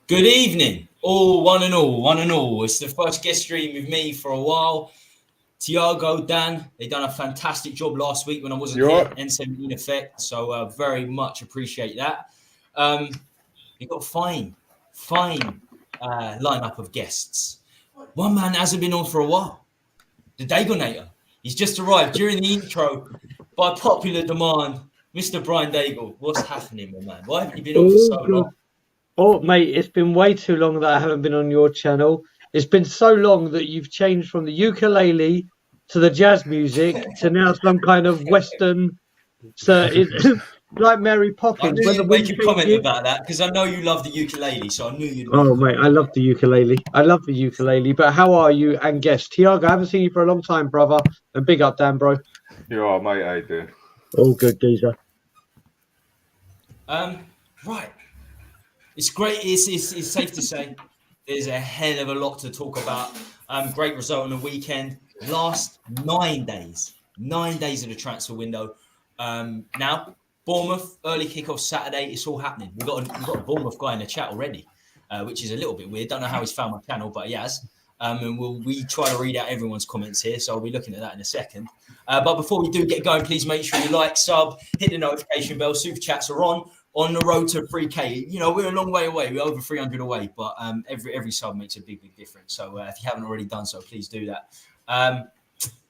Good evening, all, one and all, one and all. It's the first guest stream with me for a while. Tiago, Dan, they done a fantastic job last week when I wasn't here. N17 effect, so very much appreciate that. You got a fine lineup of guests. One man hasn't been on for a while. The Dagonator. He's just arrived during the intro by popular demand. Mr. Brian Daigle, what's happening, my man? Why haven't you been on for so long? Oh, mate, it's been way too long that I haven't been on your channel. It's been so long that you've changed from the ukulele to the jazz music to now some kind of Western. So it's like Mary Poppins. I knew you'd make a comment about that because I know you love the ukulele, so I knew you'd. Oh, mate, I love the ukulele. But how are you and guest? Tiago, I haven't seen you for a long time, brother. And big up, Dan, bro. You are, mate. How you doing? All good, geezer. Right. It's great. It's safe to say there's a hell of a lot to talk about. Great result on the weekend. Last 9 days of the transfer window. Now, Bournemouth, early kickoff Saturday. It's all happening. We've got a Bournemouth guy in the chat already, which is a little bit weird. Don't know how he's found my channel, but he has. And we try to read out everyone's comments here, so I'll be looking at that in a second. But before we do get going, please make sure you like, sub, hit the notification bell. Super chats are on the road to 3K. You know, we're a long way away. We're over 300 away, but every sub makes a big difference. So if you haven't already done so, please do that.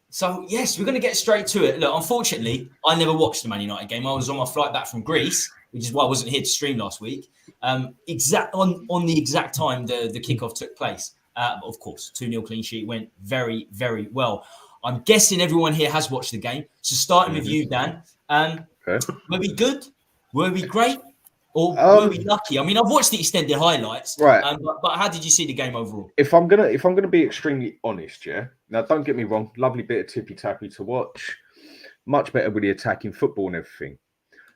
So, yes, we're going to get straight to it. Look, unfortunately, I never watched the Man United game. I was on my flight back from Greece, which is why I wasn't here to stream last week. On the exact time the kickoff took place. But of course, 2-0 clean sheet went very, very well. I'm guessing everyone here has watched the game. So starting with you, Dan. Were we good? Were we great? Or were we lucky? I mean, I've watched the extended highlights, right? But how did you see the game overall? If I'm gonna be extremely honest, yeah. Now, don't get me wrong. Lovely bit of tippy tappy to watch. Much better with the attacking football and everything.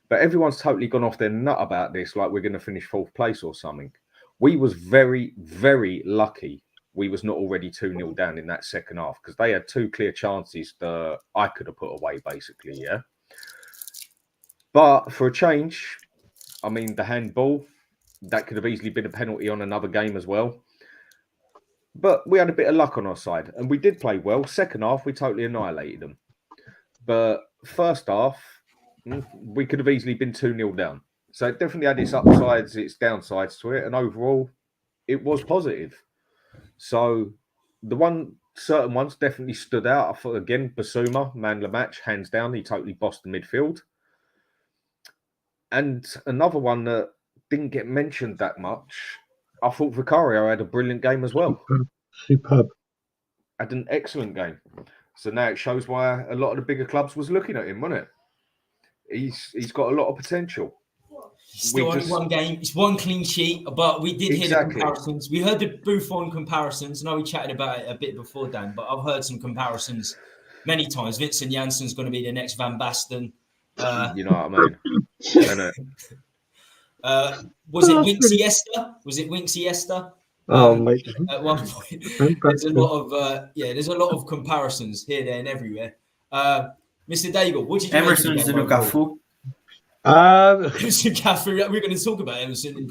But everyone's totally gone off their nut about this, like we're going to finish 4th place or something. We was very, very lucky. We was not already 2-0 down in that second half because they had 2 clear chances that I could have put away, basically, yeah. But for a change, I mean, the handball, that could have easily been a penalty on another game as well. But we had a bit of luck on our side, and we did play well. Second half, we totally annihilated them. But first half, we could have easily been 2-0 down. So it definitely had its upsides, its downsides to it, and overall, it was positive. So the certain ones definitely stood out. I thought, again, Basuma, man of the match, hands down, he totally bossed the midfield. And another one that didn't get mentioned that much, I thought Vicario had a brilliant game as well. Superb. Had an excellent game. So now it shows why a lot of the bigger clubs was looking at him, wasn't it? He's got a lot of potential. Still only one game. It's one clean sheet, but we did hear the comparisons. We heard the Buffon comparisons. I know we chatted about it a bit before, Dan, but I've heard some comparisons many times. Vincent Janssen's going to be the next Van Basten. You know what I mean? Was it Winksy Esther? Winksy Esther? Mate. At one point, there's a lot of comparisons here, there, and everywhere. Mr. Daigle, what did you Emerson's the Lukaku. Emerson Cafu, we're going to talk about Emerson in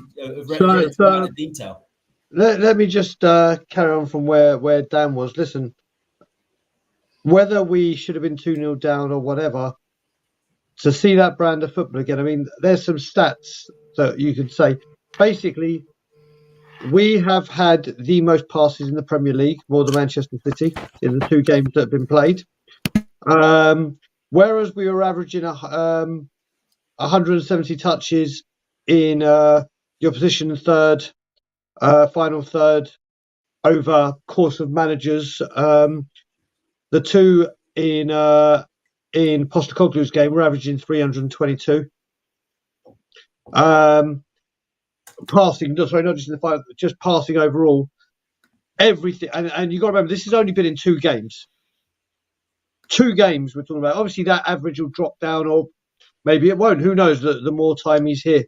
detail. Let me just carry on from where Dan was. Listen, whether we should have been 2-0 down or whatever, to see that brand of football again, I mean, there's some stats that you could say. Basically, we have had the most passes in the Premier League, more than Manchester City, in the 2 games that have been played. Whereas we were averaging 170 touches in your position third, final third, over course of managers. The 2 in Postecoglou's game, we're averaging 322. Passing, sorry, not just in the final, just passing overall. Everything, and you've got to remember, this has only been in 2 games. 2 games we're talking about. Obviously, that average will drop down, or maybe it won't. Who knows? The more time he's here.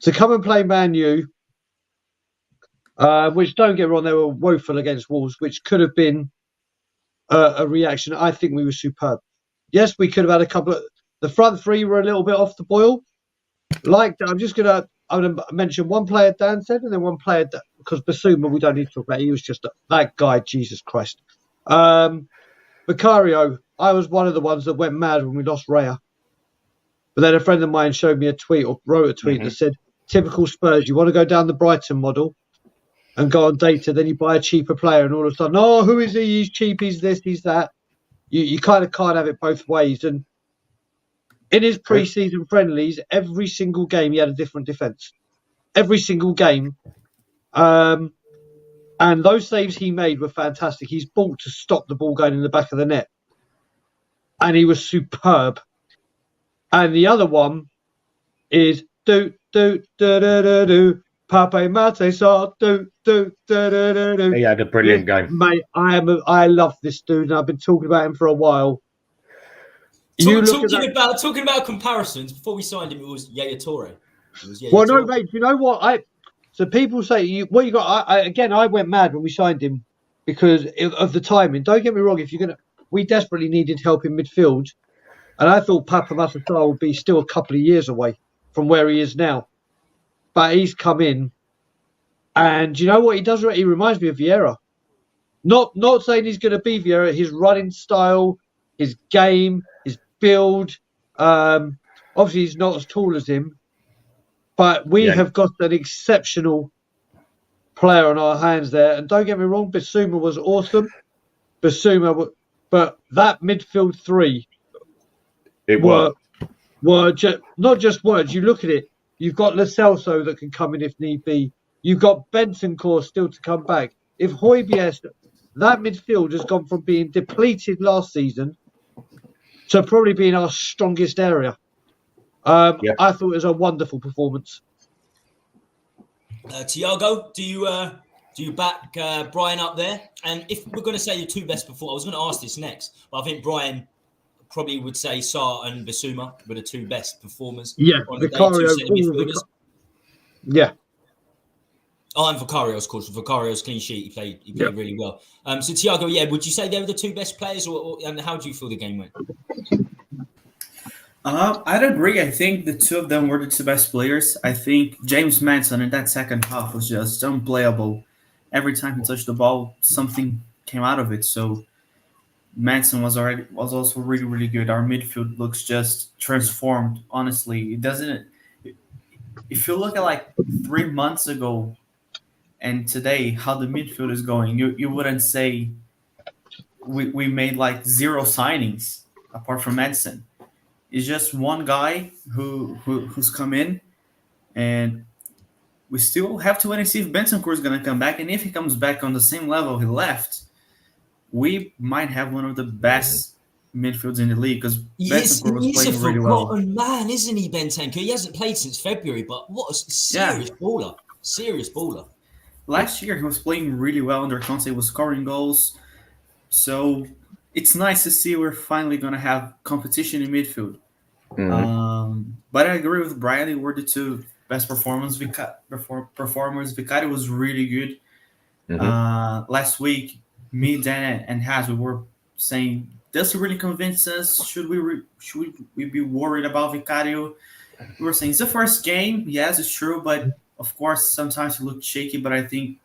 To come and play Man U, which, don't get me wrong, they were woeful against Wolves, which could have been a reaction. I think we were superb. Yes, we could have had a couple of... The front 3 were a little bit off the boil. I'm just going to I'm going to mention one player Dan said, and then one player because Basuma we don't need to talk about. He was just that guy. Jesus Christ. Vicario, I was one of the ones that went mad when we lost Raya. But then a friend of mine showed me a tweet or wrote a tweet that said, typical Spurs, you want to go down the Brighton model and go on data, then you buy a cheaper player and all of a sudden, oh, who is he? He's cheap, he's this, he's that. You kind of can't have it both ways. And in his pre-season friendlies, every single game he had a different defence. Every single game. And those saves he made were fantastic. He's bought to stop the ball going in the back of the net. And he was superb. And the other one is Pape Mate so He had a brilliant game. Mate, I love this dude, and I've been talking about him for a while. Talking about comparisons, before we signed him, it was Yaya Toure. No, mate, you know what? So people say, what you got? I went mad when we signed him because of the timing. Don't get me wrong. We desperately needed help in midfield. And I thought Papa Massataro would be still a couple of years away from where he is now. But he's come in. And you know what he does? He reminds me of Vieira. Not saying he's going to be Vieira. His running style, his game, his build. Obviously, he's not as tall as him. But we have got an exceptional player on our hands there. And don't get me wrong, Basuma was awesome. But that midfield three were not just words. You look at it. You've got Lo Celso that can come in if need be. You've got Bentancur still to come back. If Højbjerg, that midfield has gone from being depleted last season to probably being our strongest area. I thought it was a wonderful performance. Tiago, do you back Brian up there? And if we're going to say the two best performers, I was going to ask this next, but I think Brian probably would say Sarr and Basuma were the two best performers. Yeah, Vicario. Yeah. Oh, and Vicario's, of course. Vicario's clean sheet. He played really well. So, Tiago, would you say they were the two best players, and how do you feel the game went? I'd agree. I think the two of them were the two best players. I think James Maddison in that second half was just unplayable. Every time he touched the ball, something came out of it. So Maddison was also really, really good. Our midfield looks just transformed. Honestly, it doesn't. If you look at like 3 months ago and today, how the midfield is going, you wouldn't say we made like zero signings apart from Maddison. It's just one guy who's come in, and we still have to wait and see if Bentancur is going to come back. And if he comes back on the same level he left, we might have one of the best midfields in the league because Bentancur was playing really well. He's a forgotten man, isn't he, Bentancur? He hasn't played since February, but what a serious baller. Serious baller. Last year, he was playing really well under Conte. He was scoring goals. So it's nice to see we're finally going to have competition in midfield. Mm-hmm. But I agree with Brian. They were the two best performers. Vicario was really good. Mm-hmm. Last week, me, Dan, and Haz, we were saying, does he really convince us? Should we be worried about Vicario? We were saying it's the first game. Yes, it's true. But, of course, sometimes he looked shaky. But I think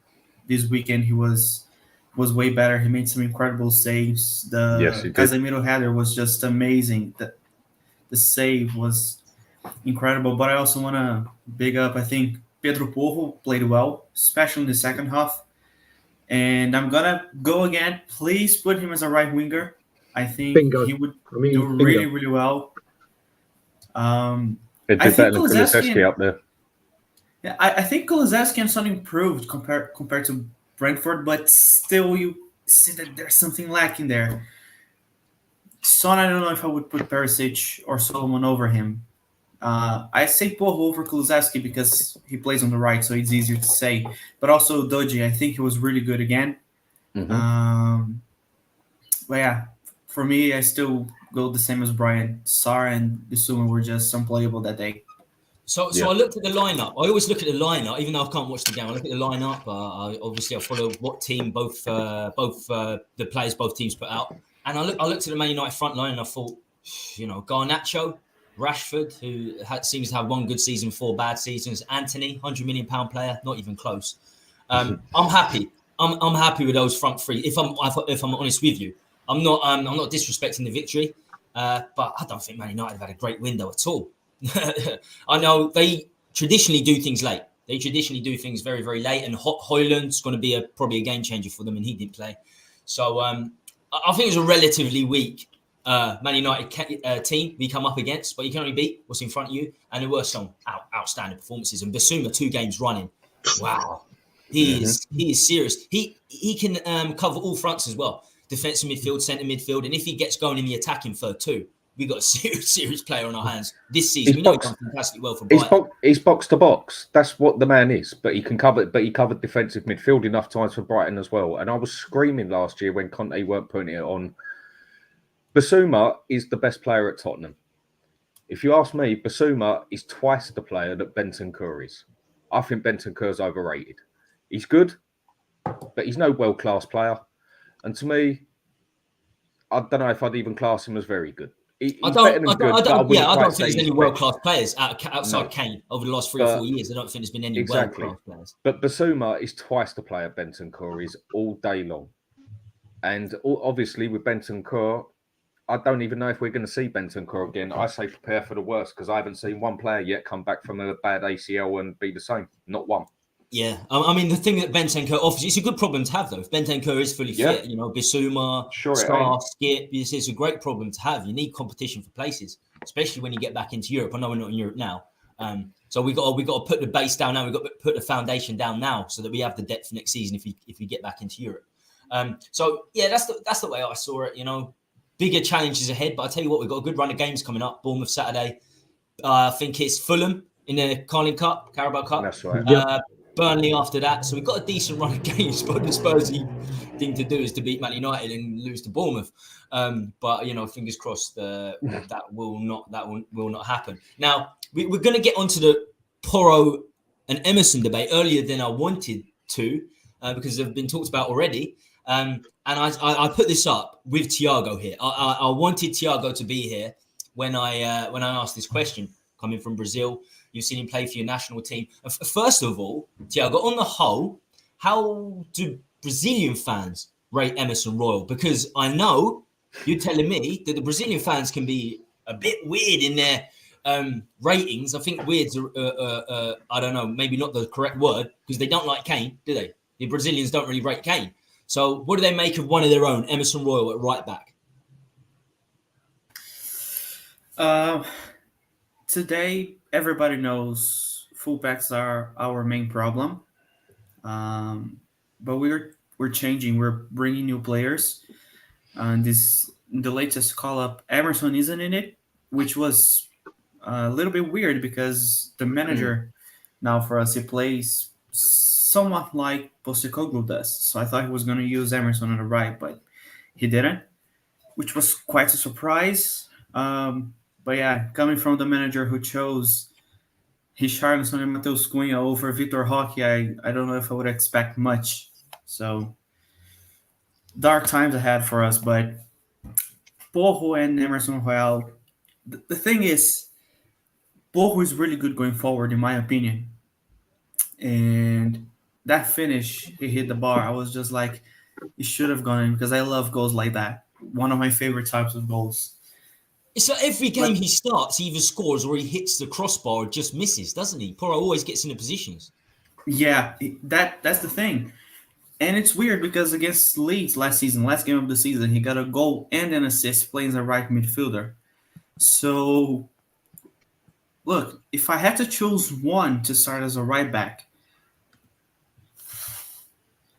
this weekend he was way better. He made some incredible saves. The Casemiro header was just amazing. The save was incredible. But I also want to big up, I think, Pedro Porro played well, especially in the second half. And I'm going to go again. Please put him as a right winger. I think he would do really, really well. It did better than Kulusevski up there. Yeah, I think Kulusevski and Son improved compared to Brentford, but still you see that there's something lacking there. Son, I don't know if I would put Perisic or Solomon over him. I say Porro over Kulusevski because he plays on the right, so it's easier to say. But also Doji, I think he was really good again. Mm-hmm. But yeah, for me, I still go the same as Brian. Sarr and Basuma were just unplayable that day. So I looked at the lineup. I always look at the lineup, even though I can't watch the game. I look at the lineup. I follow what team both the players both teams put out. And I looked at the Man United front line and I thought, Garnacho, Rashford, who seems to have one good season, 4 bad seasons. Anthony, £100 million player, not even close. I'm happy. I'm happy with those front three. If I'm honest with you, I'm not disrespecting the victory, but I don't think Man United have had a great window at all. I know they traditionally do things late. They traditionally do things very, very late, and Højlund's going to be probably a game changer for them, and he didn't play. So I think it's a relatively weak Man United team we come up against, but you can only beat what's in front of you. And there were some outstanding performances. And Basuma, 2 games running. Wow. He is serious. He can cover all fronts as well. Defensive midfield, centre midfield. And if he gets going in the attacking third too, we got a serious player on our hands this season. We know he's done fantastically well for Brighton. He's box to box. That's what the man is. But he can cover. But he covered defensive midfield enough times for Brighton as well. And I was screaming last year when Conte weren't putting it on. Basuma is the best player at Tottenham. If you ask me, Basuma is twice the player that Bentancur is. I think Bentancur's overrated. He's good, but he's no world-class player. And to me, I don't know if I'd even class him as very good. I don't think there's any world-class players outside Kane over the last 3 or 4 years. I don't think there's been any world-class players. But Basuma is twice the player Bentancur is all day long. And obviously with Bentancur, I don't even know if we're going to see Bentancur again. I say prepare for the worst because I haven't seen one player yet come back from a bad ACL and be the same. Not one. Yeah, I mean, the thing that Bentancur offers, it's a good problem to have, though. If Bentancur is fully fit, Basuma, Star, Skip, it's a great problem to have. You need competition for places, especially when you get back into Europe. I know we're not in Europe now. So we got to put the base down now. We've got to put the foundation down now so that we have the depth for next season if we get back into Europe. So, yeah, that's the way I saw it, Bigger challenges ahead, but I tell you what, we've got a good run of games coming up. Bournemouth Saturday. I think it's Fulham in the Carling Cup, Carabao Cup. That's right. Burnley after that. So we've got a decent run of games, but the Spursy thing to do is to beat Man United and lose to Bournemouth. But fingers crossed that will not happen. Now we're going to get onto the Porro and Emerson debate earlier than I wanted to because they've been talked about already. And I put this up with Thiago here. I wanted Thiago to be here when I asked this question. Coming from Brazil, you've seen him play for your national team. First of all, Thiago, on the whole, how do Brazilian fans rate Emerson Royal? Because I know you're telling me that the Brazilian fans can be a bit weird in their ratings. I think weird's I don't know, maybe not the correct word because they don't like Kane, do they? The Brazilians don't really rate Kane. So what do they make of one of their own, Emerson Royal at right back? Today, everybody knows fullbacks are our main problem. But we're changing. We're bringing new players. And the latest call-up, Emerson isn't in it, which was a little bit weird because the manager now for us, he plays somewhat like Postecoglou does. So I thought he was going to use Emerson on the right, but he didn't, which was quite a surprise. But yeah, coming from the manager who chose Richarlison and Matheus Cunha over Vitor Roque, I don't know if I would expect much. So dark times ahead for us, but Porro and Emerson Royal, the thing is, Porro is really good going forward, in my opinion. And that finish, he hit the bar. I was just like, he should have gone in because I love goals like that. One of my favorite types of goals. It's like every game he starts, he either scores or he hits the crossbar or just misses, doesn't he? Porro always gets into positions. Yeah, that's the thing. And it's weird because against Leeds last game of the season, he got a goal and an assist playing as a right midfielder. So, look, if I had to choose one to start as a right back,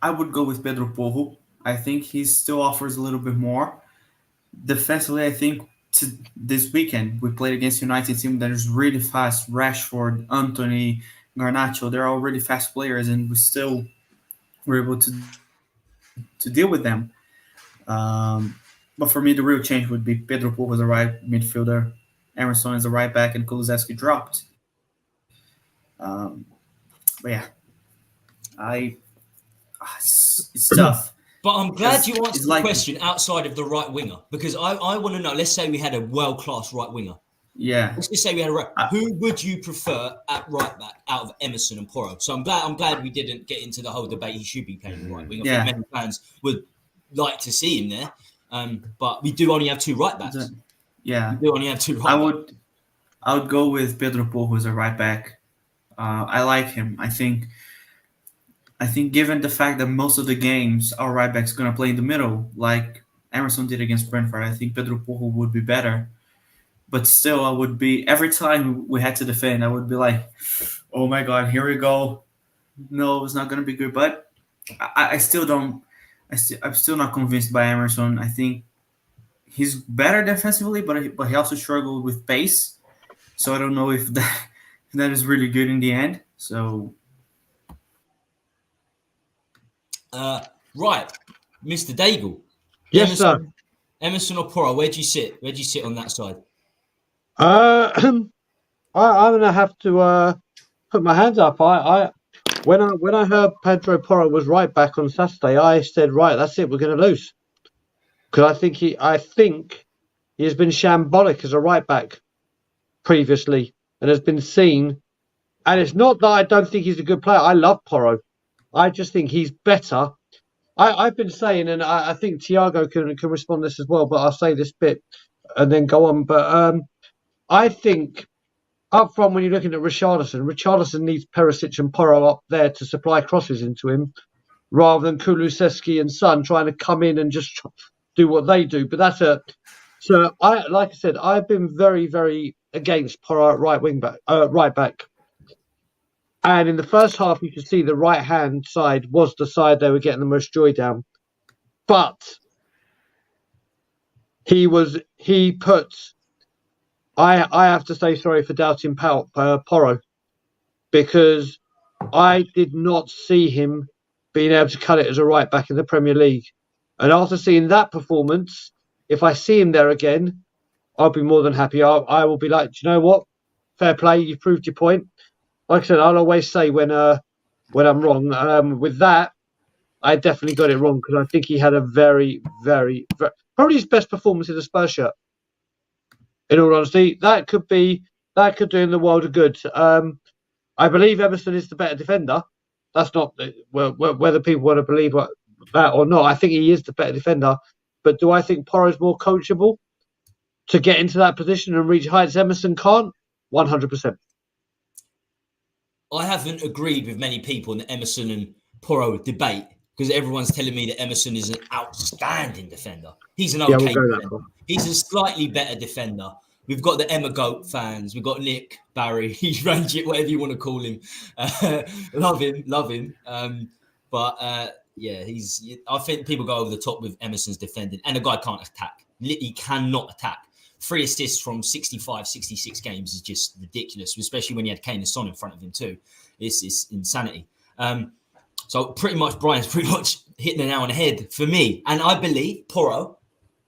I would go with Pedro Porro. I think he still offers a little bit more. Defensively, I think this weekend we played against United team that is really fast. Rashford, Antony, Garnacho, they're all really fast players, and we still were able to deal with them. But for me, the real change would be Pedro Porro as a right midfielder, Emerson as a right back, and Kulusevski dropped. But yeah, it's tough. But I'm glad you answered the question outside of the right winger, because I want to know, let's say we had a world-class right winger. Yeah. Let's just say we had a right. Who would you prefer at right back out of Emerson and Porro? So I'm glad we didn't get into the whole debate. He should be playing right wing. I think many fans would like to see him there, but we do only have 2 right backs. Yeah, we do only have 2 right backs. I would go with Pedro Porro as a right back. I like him. I think given the fact that most of the games our right back's going to play in the middle, like Emerson did against Brentford, I think Pedro Porro would be better. But still, I would be, every time we had to defend, I would be like, oh my God, here we go. No, it's not going to be good. But I still don't, I'm still not convinced by Emerson. I think he's better defensively, but he also struggled with pace. So I don't know if that is really good in the end. So. Right, Mr. Daigle. Yes, sir. Emerson or Porro, where do you sit? Where do you sit on that side? I'm gonna have to put my hands up. When I heard Pedro Porro was right back on Saturday, I said, right, that's it, we're gonna lose. Because I think he has been shambolic as a right back previously and has been seen. And it's not that I don't think he's a good player. I love Porro. I just think he's better. I've been saying, and I think Thiago can respond to this as well, but I'll say this bit and then go on. But I think up front, when you're looking at Richarlison needs Perisic and Porro up there to supply crosses into him, rather than Kulusevski and Son trying to come in and just do what they do. But so like I said, I've been very, very against Porro at right back. And in the first half, you could see the right-hand side was the side they were getting the most joy down. But I have to say sorry for doubting Porro, because I did not see him being able to cut it as a right back in the Premier League. And after seeing that performance, if I see him there again, I'll be more than happy. I will be like, do you know what? Fair play, you've proved your point. Like I said, I'll always say when I'm wrong. With that, I definitely got it wrong, because I think he had a very, very, very, probably his best performance in the Spurs shirt. In all honesty, that could do him the world of good. I believe Emerson is the better defender. That's not whether people want to believe that or not. I think he is the better defender. But do I think Porro's more coachable to get into that position and reach heights Emerson can't? 100%. I haven't agreed with many people in the Emerson and Porro debate, because everyone's telling me that Emerson is an outstanding defender. He's an okay defender. He's a slightly better defender. We've got the Emma Goat fans. We've got Nick, Barry, he's Ranjit, whatever you want to call him. Love him. I think people go over the top with Emerson's defending, and the guy can't attack. He cannot attack. 3 assists from 65, 66 games is just ridiculous, especially when you had Kane and Son in front of him too. It's insanity. So Brian's pretty much hitting the nail on the head for me. And I believe Porro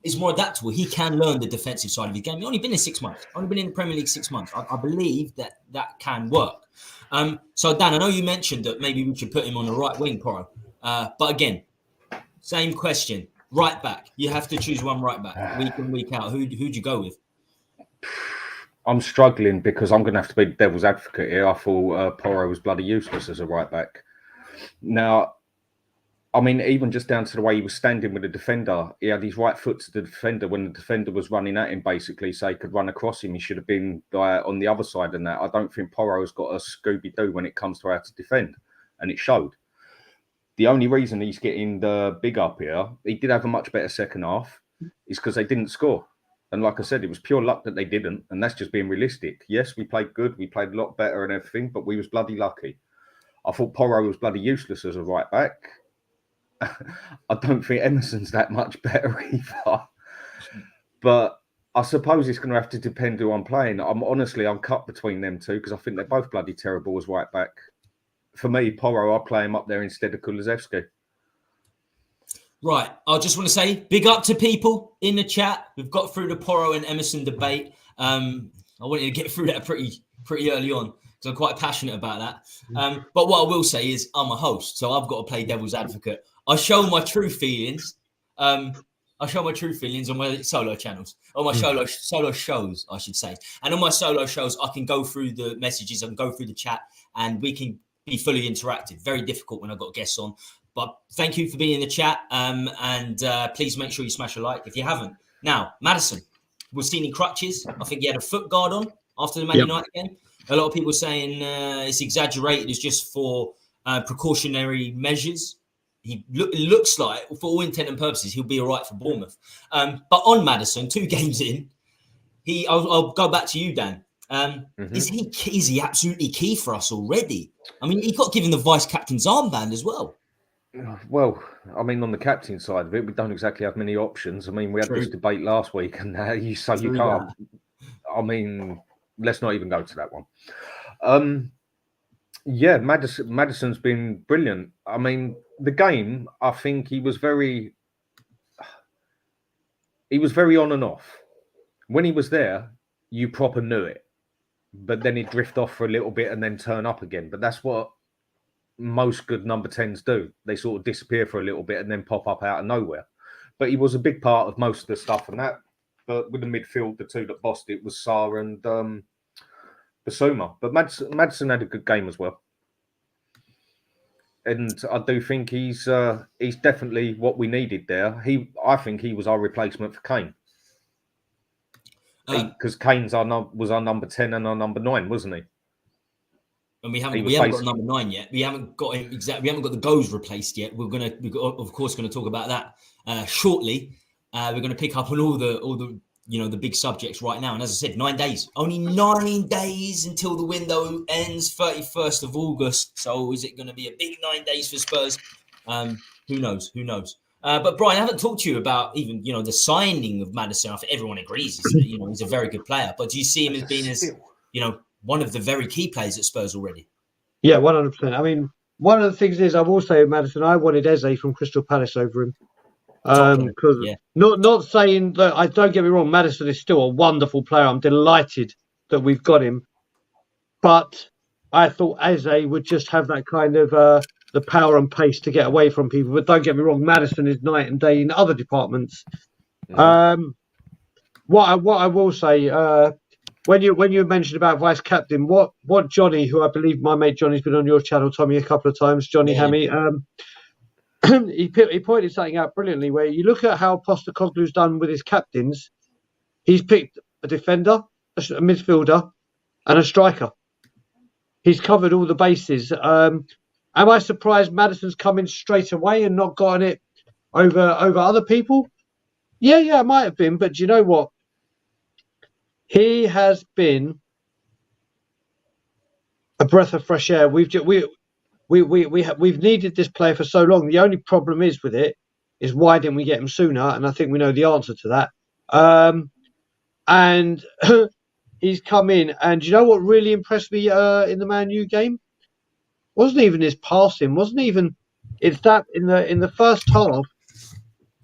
is more adaptable. He can learn the defensive side of his game. He's only been in 6 months. Only been in the Premier League 6 months. I believe that can work. So Dan, I know you mentioned that maybe we should put him on the right wing, Porro. But again, same question. Right back. You have to choose one right back, week in, week out. Who'd you go with? I'm struggling because I'm going to have to be devil's advocate here. I thought Porro was bloody useless as a right back. Now, I mean, even just down to the way he was standing with the defender, he had his right foot to the defender when the defender was running at him, basically, so he could run across him. He should have been on the other side than that. I don't think Porro's got a Scooby-Doo when it comes to how to defend, and it showed. The only reason he's getting the big up here, he did have a much better second half, is because they didn't score. And like I said, it was pure luck that they didn't, and that's just being realistic. Yes, we played good, we played a lot better and everything, but we was bloody lucky. I thought Porro was bloody useless as a right back. I don't think Emerson's that much better either. But I suppose it's going to have to depend who I'm playing. I'm cut between them two because I think they're both bloody terrible as right back. For me, Porro, I'll play him up there instead of Kulusevski. Right. I just want to say big up to people in the chat. We've got through the Porro and Emerson debate. I wanted to get through that pretty early on because I'm quite passionate about that. But what I will say is I'm a host, so I've got to play devil's advocate. I show my true feelings. I show my true feelings on my solo channels, or my solo shows, I should say. And on my solo shows, I can go through the messages, I can go through the chat, and we can be fully interactive. Very difficult when I've got guests on. But thank you for being in the chat, and please make sure you smash a like if you haven't. Now, Maddison was seen in crutches. I think he had a foot guard on after the Man United game. A lot of people saying it's exaggerated. It's just for precautionary measures. It looks like, for all intent and purposes, he'll be all right for Bournemouth. But on Maddison, 2 games in, I'll go back to you, Dan. Is he absolutely key for us already? I mean, he got given the vice captain's armband as well. Well, I mean, on the captain side of it, we don't exactly have many options. I mean, we had this debate last week, and you can't. I mean, let's not even go to that one. Yeah, Maddison's been brilliant. I mean, the game, I think he was very on and off. When he was there, you proper knew it. But then he'd drift off for a little bit and then turn up again. But that's what most good number 10s do. They sort of disappear for a little bit and then pop up out of nowhere. But he was a big part of most of the stuff and that. But with the midfield, the 2 that bossed it was Sarr and Basuma. But Maddison had a good game as well. And I do think he's definitely what we needed there. I think he was our replacement for Kane. Because Kane's was our number 10 and our number 9, wasn't he? And we haven't got number 9 yet. We haven't got him exactly. We haven't got the goals replaced yet. We're of course going to talk about that shortly. We're going to pick up on all the the big subjects right now. And as I said, 9 days, only 9 days until the window ends, 31st of August. So is it going to be a big 9 days for Spurs? Who knows? But Brian, I haven't talked to you about even the signing of Maddison. I think everyone agrees he's a very good player. But do you see him as being one of the very key players at Spurs already? Yeah, 100%. I mean, one of the things is I will say with Maddison, I wanted Eze from Crystal Palace over him. Not saying that, I don't get me wrong, Maddison is still a wonderful player. I'm delighted that we've got him. But I thought Eze would just have that kind of the power and pace to get away from people. But don't get me wrong, Maddison is night and day in other departments. Mm-hmm. What I will say, when you mentioned about vice captain, what Johnny, who I believe my mate Johnny's been on your channel, Tommy, a couple of times, Johnny Hammy, he pointed something out brilliantly, where you look at how Postecoglou's done with his captains. He's picked a defender, a midfielder, and a striker. He's covered all the bases. Am I surprised Maddison's come in straight away and not gotten it over other people? Yeah, I might have been, but do you know what? He has been a breath of fresh air. We've needed this player for so long. The only problem is with it is why didn't we get him sooner? And I think we know the answer to that. And he's come in, and do you know what really impressed me in the Man U game? Wasn't even his passing. It's that in the first half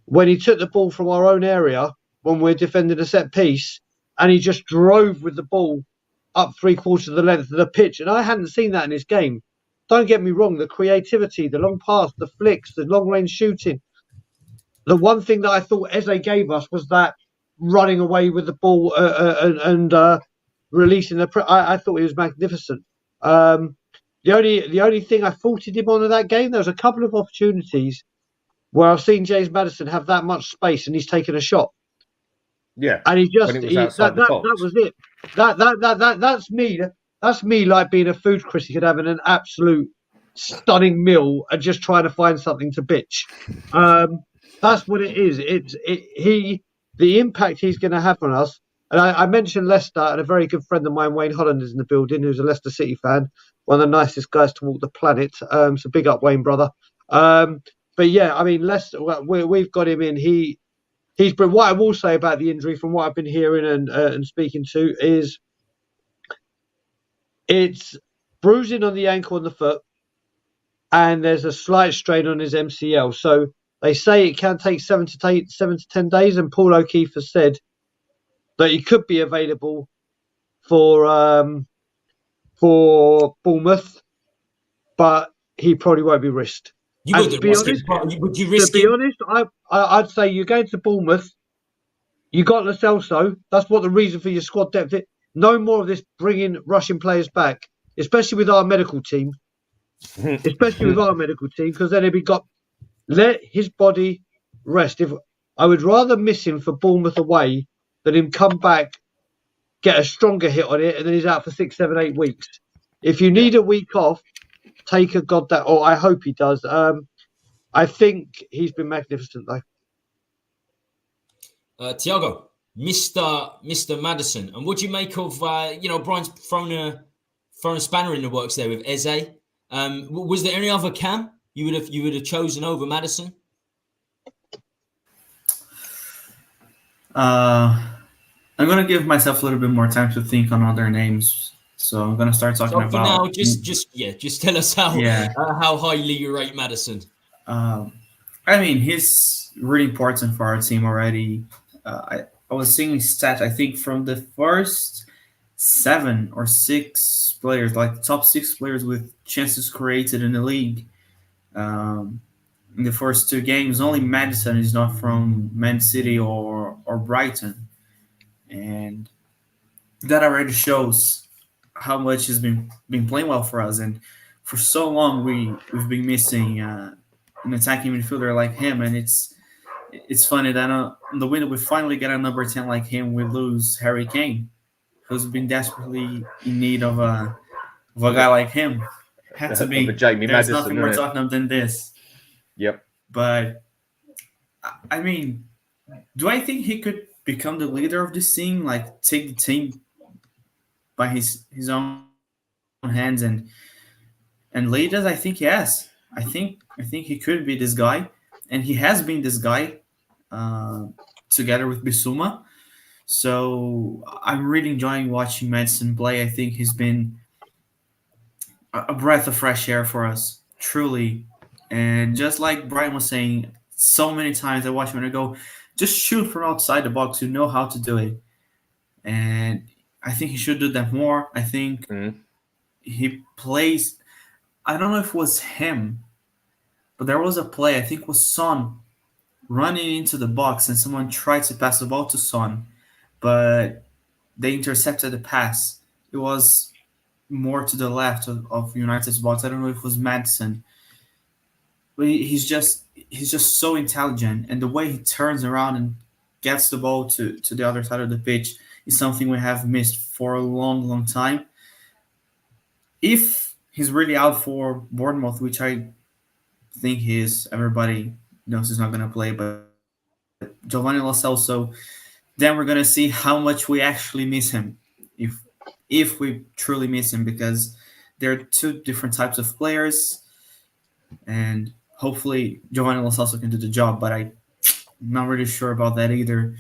when he took the ball from our own area when we're defending a set piece, and he just drove with the ball up 3/4 of the length of the pitch. And I hadn't seen that in his game. Don't get me wrong, the creativity, the long pass, the flicks, the long range shooting. The one thing that I thought Eze gave us was that running away with the ball and releasing the. I thought he was magnificent. The only thing I faulted him on in that game, there was a couple of opportunities where I've seen James Maddison have that much space and he's taken a shot. Yeah, and that was it. That's me. That's me, like being a food critic and having an absolute stunning meal and just trying to find something to bitch. That's what it is. The impact he's going to have on us. And I mentioned Leicester, and a very good friend of mine, Wayne Holland, is in the building, who's a Leicester City fan, one of the nicest guys to walk the planet. So big up, Wayne, brother. But yeah, I mean, Leicester, we've got him in. He's been. What I will say about the injury, from what I've been hearing and speaking to, is it's bruising on the ankle and the foot, and there's a slight strain on his MCL. So they say it can take 7 to 10 days, and Paul O'Keefe has said that he could be available for Bournemouth, but he probably won't be risked. You And to wouldn't be risk honest, him. Would you risk to be him? honest, I'd say you're going to Bournemouth. You got Lo Celso. That's what the reason for your squad depth is. No more of this bringing Russian players back, especially with our medical team. Because then if he got let his body rest. If I would rather miss him for Bournemouth away than him come back, get a stronger hit on it, and then he's out for 6, 7, 8 weeks. If you need a week off, take a goddamn. Or I hope he does. I think he's been magnificent though. Tiago, Mr. Maddison, and what do you make of Brian's thrown a spanner in the works there with Eze? Was there any other Cam you would have chosen over Maddison? I'm gonna give myself a little bit more time to think on other names, so I'm gonna start talking about. For now, just tell us how highly you rate Maddison. I mean, he's really important for our team already. I was seeing his stat. I think from the first 7 or 6 players, like the top 6 players with chances created in the league, in the first 2 games, only Maddison is not from Man City or Brighton, and that already shows how much he's been playing well for us. And for so long, we've been missing an attacking midfielder like him, and it's funny that in the window we finally get a number 10 like him. We lose Harry Kane, who's been desperately in need of a guy like him. Had to be. Jamie There's Maddison, nothing more Tottenham than this. Yep. But I mean, do I think he could become the leader of this team? Like take the team by his own hands and lead us? I think yes. I think he could be this guy, and he has been this guy together with Bissouma. So I'm really enjoying watching Maddison play. I think he's been a breath of fresh air for us, truly. And just like Brian was saying, so many times I watch him and I go, just shoot from outside the box. You know how to do it. And I think he should do that more. I think he plays, I don't know if it was him, but there was a play, I think it was Son, running into the box and someone tried to pass the ball to Son, but they intercepted the pass. It was more to the left of United's box. I don't know if it was Maddison. But he's just so intelligent, and the way he turns around and gets the ball to the other side of the pitch is something we have missed for a long, long time. If he's really out for Bournemouth, which I think he is, everybody knows he's not going to play, but Giovanni Lo Celso, then we're going to see how much we actually miss him, if we truly miss him, because there are 2 different types of players, and hopefully Giovanni Lo Celso can do the job, but I'm not really sure about that either.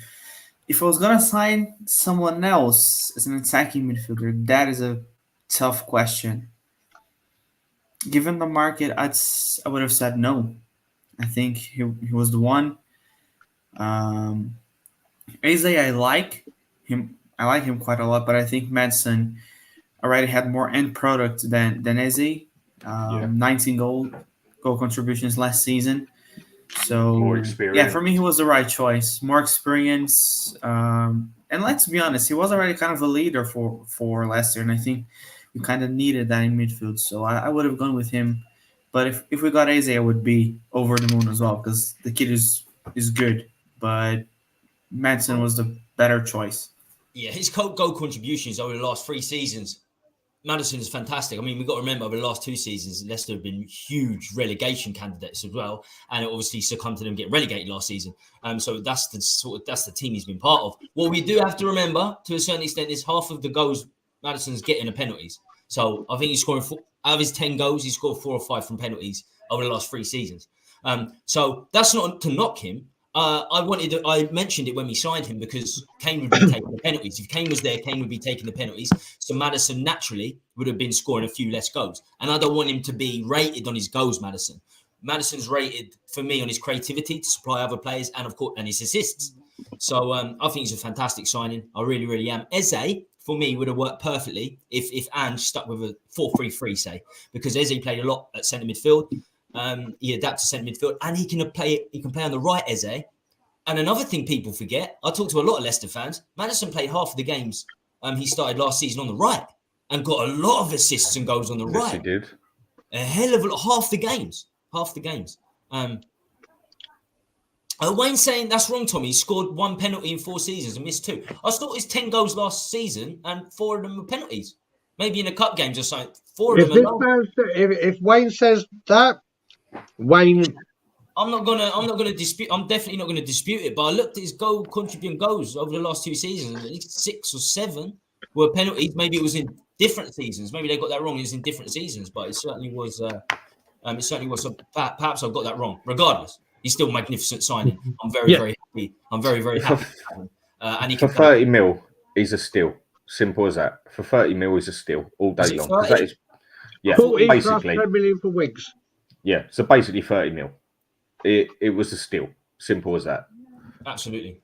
If I was going to sign someone else as an attacking midfielder, that is a tough question. Given the market, I would have said no. I think he was the one. Eze, I like him. I like him quite a lot, but I think Maddison already had more end product than Eze. 19 goal contributions last season. So more experience. Yeah, for me, he was the right choice. More experience, and let's be honest, he was already kind of a leader for Leicester, and I think we kind of needed that in midfield. So I would have gone with him. But if we got Eze, I would be over the moon as well, because the kid is good. But Maddison was the better choice. Yeah, his goal contributions over the last 3 seasons, Maddison is fantastic. I mean, we've got to remember over the last 2 seasons, Leicester have been huge relegation candidates as well, and it obviously succumbed to them getting relegated last season. So that's the team he's been part of. What we do have to remember, to a certain extent, is half of the goals Maddison's getting are penalties. So I think he's scoring out of his 10 goals, he's scored 4 or 5 from penalties over the last 3 seasons. So that's not to knock him. I mentioned it when we signed him because Kane would be taking the penalties. If Kane was there, Kane would be taking the penalties. So Maddison naturally would have been scoring a few less goals. And I don't want him to be rated on his goals, Maddison. Maddison's rated for me on his creativity to supply other players and of course and his assists. So I think he's a fantastic signing. I really, really am. Eze, for me, would have worked perfectly if Ange stuck with a 4-3-3, say, because Eze played a lot at centre midfield. He adapts to centre midfield, and he can play. He can play on the right, Eze. And another thing people forget, I talked to a lot of Leicester fans. Maddison played half of the games he started last season on the right and got a lot of assists and goals on the right. Yes, he did. A hell of a lot, half the games. Wayne's saying that's wrong, Tommy. He scored 1 penalty in 4 seasons and missed 2. I thought it was 10 goals last season and 4 of them were penalties. Maybe in the cup games or something. 4 of them alone. If Wayne says that, Wayne... I'm definitely not gonna dispute it. But I looked at his goal contributing goals over the last 2 seasons. At least 6 or 7 were penalties. Maybe it was in different seasons. Maybe they got that wrong. It was in different seasons, but it certainly was. Perhaps I've got that wrong. Regardless, he's still a magnificent signing. I'm very happy. I'm very happy. And he for 30 mil, he's a steal. Simple as that. For 30 mil, he's a steal all day long. That is, 40 basically plus 10 million for Wiggs. Yeah, so basically 30 mil. It was a steal. Simple as that. Absolutely.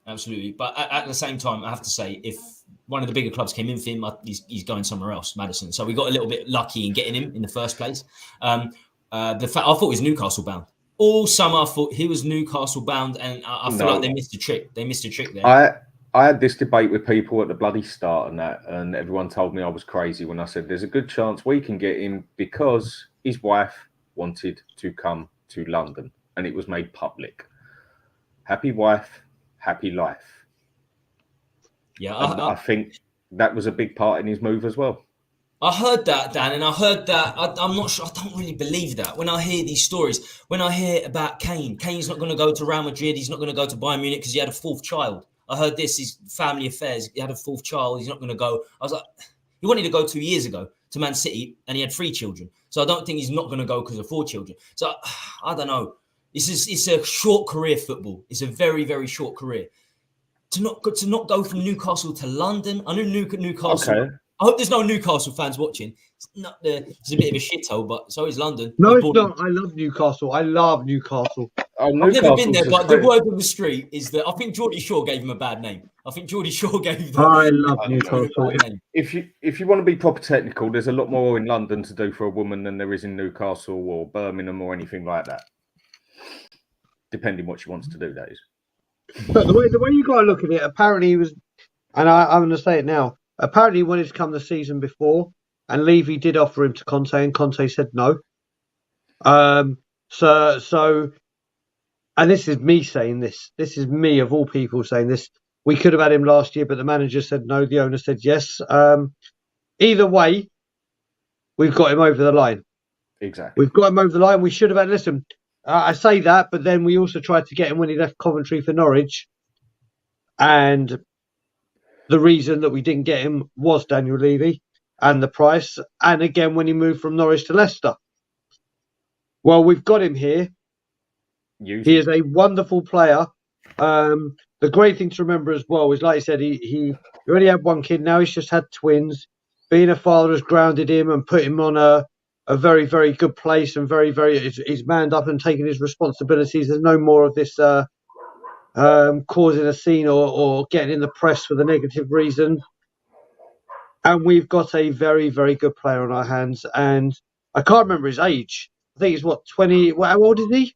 But at the same time, I have to say, if one of the bigger clubs came in for him, he's going somewhere else, Maddison. So we got a little bit lucky in getting him in the first place. I thought he was Newcastle bound. All summer, I thought he was Newcastle bound, and I feel like they missed a trick. They missed a trick there. I had this debate with people at the bloody start and everyone told me I was crazy when I said there's a good chance we can get him because his wife wanted to come to London. And it was made public. Happy wife, happy life. Yeah, I think that was a big part in his move as well. I heard that, Dan, and I heard that. I'm not sure. I don't really believe that. When I hear these stories, when I hear about Kane's not going to go to Real Madrid. He's not going to go to Bayern Munich because he had a 4th child. I heard this, his family affairs. He had a 4th child. He's not going to go. I was like, he wanted to go 2 years ago to Man City, and he had 3 children. So I don't think he's not going to go because of 4 children. So I don't know. It's a short career, football. It's a very, very short career. To not go from Newcastle to London. I know Newcastle. Okay. I hope there's no Newcastle fans watching. It's a bit of a shithole, but so is London. No, it's not. I love Newcastle. I've never been there, but the word on the street is that I think Geordie Shaw gave him a bad name. I love Newcastle. If you want to be proper technical, there's a lot more in London to do for a woman than there is in Newcastle or Birmingham or anything like that. Depending what she wants to do, that is. But the way you got to look at it, apparently he was, and I'm going to say it now. Apparently, he wanted to come the season before, and Levy did offer him to Conte, and Conte said no. So, and this is me saying this. This is me of all people saying this. We could have had him last year, but the manager said no. The owner said yes. Either way, we've got him over the line. Exactly. We've got him over the line. We should have had. Listen. I say that, but then we also tried to get him when he left Coventry for Norwich. And the reason that we didn't get him was Daniel Levy and the price. And again, when he moved from Norwich to Leicester. Well, we've got him here. He is a wonderful player. The great thing to remember as well is, like I said, he already had 1 kid. Now he's just had twins. Being a father has grounded him and put him on a very, very good place and he's manned up and taken his responsibilities. There's no more of this causing a scene or getting in the press for the negative reason. And we've got a very, very good player on our hands. And I can't remember his age. I think he's 20. How old is he?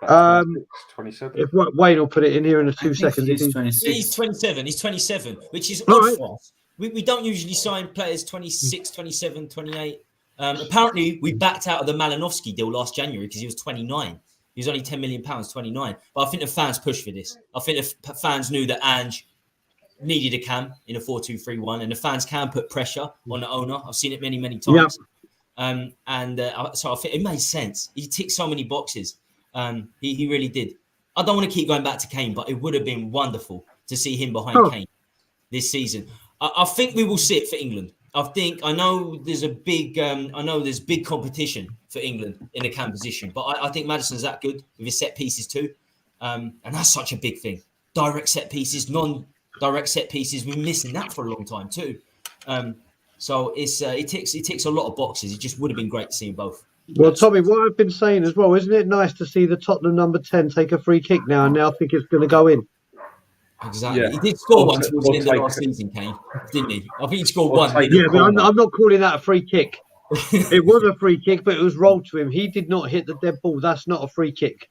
27. If Wayne will put it in here in 2 seconds. He's 26. He's 27. He's 27, which is odd for us. We don't usually sign players 26, 27, 28. Apparently, we backed out of the Malinowski deal last January because he was 29. He was only £10 million, 29. But I think the fans pushed for this. I think the fans knew that Ange needed a cam in a 4-2-3-1, and the fans can put pressure on the owner. I've seen it many, many times. Yep. So I think it made sense. He ticked so many boxes. He really did. I don't want to keep going back to Kane, but it would have been wonderful to see him behind Kane this season. I think we will see it for England. I know there's big competition for England in the cam position, but I think Maddison's that good with his set pieces too, and that's such a big thing. Direct set pieces, non-direct set pieces, we're missing that for a long time too. So it ticks a lot of boxes. It just would have been great to see them both. Well, Tommy, what I've been saying as well, isn't it nice to see the Tottenham number 10 take a free kick now, and now I think it's going to go in. Exactly. Yeah. He did score one towards the end of last season, Kane, didn't he? I think he scored one. Yeah, but I'm not calling that a free kick. It was a free kick, but it was rolled to him. He did not hit the dead ball. That's not a free kick.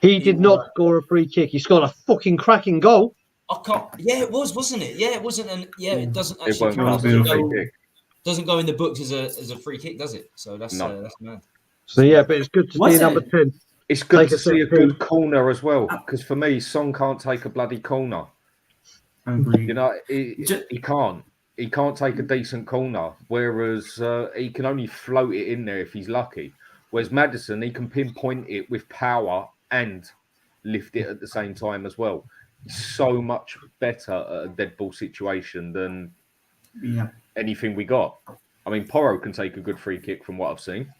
He did not score a free kick. He scored a fucking cracking goal. I can't. Yeah, it was, wasn't it? Yeah, it wasn't. It doesn't It actually won't count. count as a free kick. Doesn't go in the books as a free kick, does it? So that's mad. So yeah, but it's good to see number 10. It's good to see a good corner as well, because for me, Son can't take a bloody corner. I agree. You know, he can't. He can't take a decent corner, whereas he can only float it in there if he's lucky. Whereas Maddison, he can pinpoint it with power and lift it at the same time as well. He's so much better at a dead ball situation than anything we got. I mean, Porro can take a good free kick from what I've seen.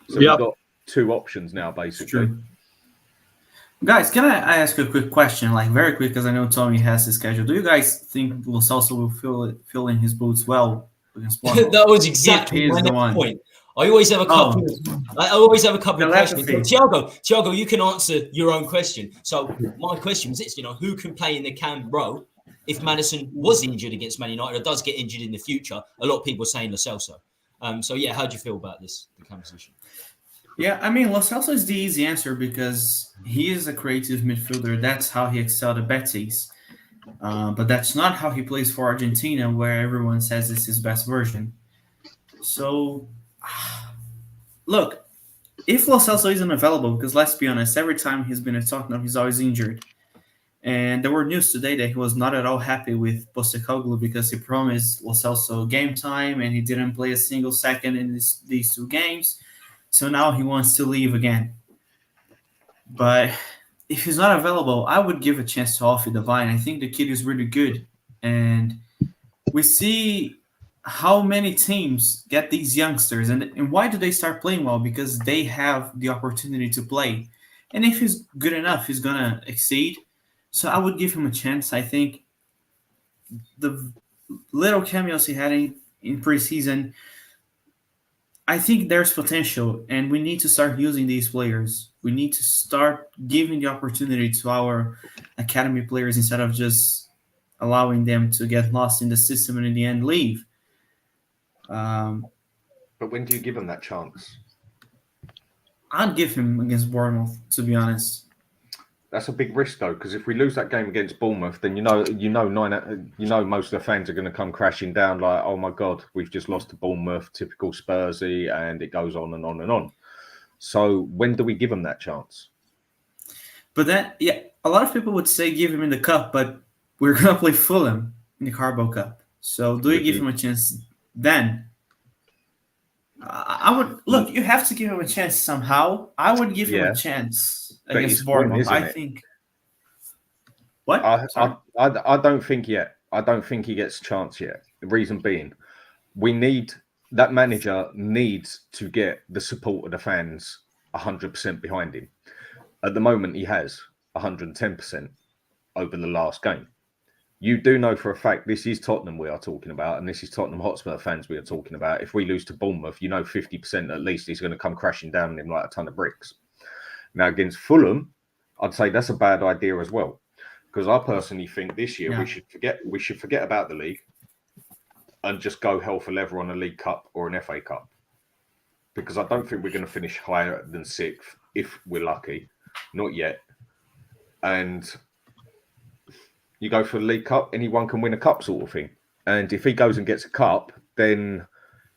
So we've got two options now, basically. Guys, can I ask you a quick question, like very quick, because I know Tommy has his schedule. Do you guys think Lo Celso will fill in his boots well against Bournemouth? That was exactly my next point. I always have a couple. I always have a couple of questions. Thiago, you can answer your own question. So my question was this: who can play in the cam row if Maddison was injured against Man United or does get injured in the future? A lot of people are saying Lo Celso. So yeah, how do you feel about this, the cam position? Yeah, I mean, Lo Celso is the easy answer because he is a creative midfielder. That's how he excelled at Betis. But that's not how he plays for Argentina, where everyone says it's his best version. So, look, if Lo Celso isn't available, because let's be honest, every time he's been at Tottenham, he's always injured. And there were news today that he was not at all happy with Postecoglou because he promised Lo Celso game time and he didn't play a single second in these two games. So now he wants to leave again. But if he's not available, I would give a chance to Alfie Devine. I think the kid is really good. And we see how many teams get these youngsters. And why do they start playing well? Because they have the opportunity to play. And if he's good enough, he's going to exceed. So I would give him a chance. I think the little cameos he had in preseason, I think there's potential, and we need to start using these players. We need to start giving the opportunity to our academy players instead of just allowing them to get lost in the system and in the end leave. But when do you give them that chance? I'd give him against Bournemouth, to be honest. That's a big risk though, because if we lose that game against Bournemouth, then most of the fans are going to come crashing down like, oh my God, we've just lost to Bournemouth, typical Spursy, and it goes on and on and on. So when do we give them that chance? But then, a lot of people would say give him in the cup, but we're going to play Fulham in the Carabao Cup. So do you give him a chance then? I would look. You have to give him a chance somehow. I would give him a chance against Bournemouth. I think. What? I don't think yet. I don't think he gets a chance yet. The reason being, that manager needs to get the support of the fans 100% behind him. At the moment, he has 110% over the last game. You do know for a fact this is Tottenham we are talking about, and this is Tottenham Hotspur fans we are talking about. If we lose to Bournemouth, 50% at least is going to come crashing down on him like a ton of bricks. Now, against Fulham, I'd say that's a bad idea as well, because I personally think this year we should forget about the league and just go hell for leather on a League Cup or an FA Cup, because I don't think we're going to finish higher than 6th if we're lucky. Not yet. And you go for the League Cup, anyone can win a cup sort of thing. And if he goes and gets a cup, then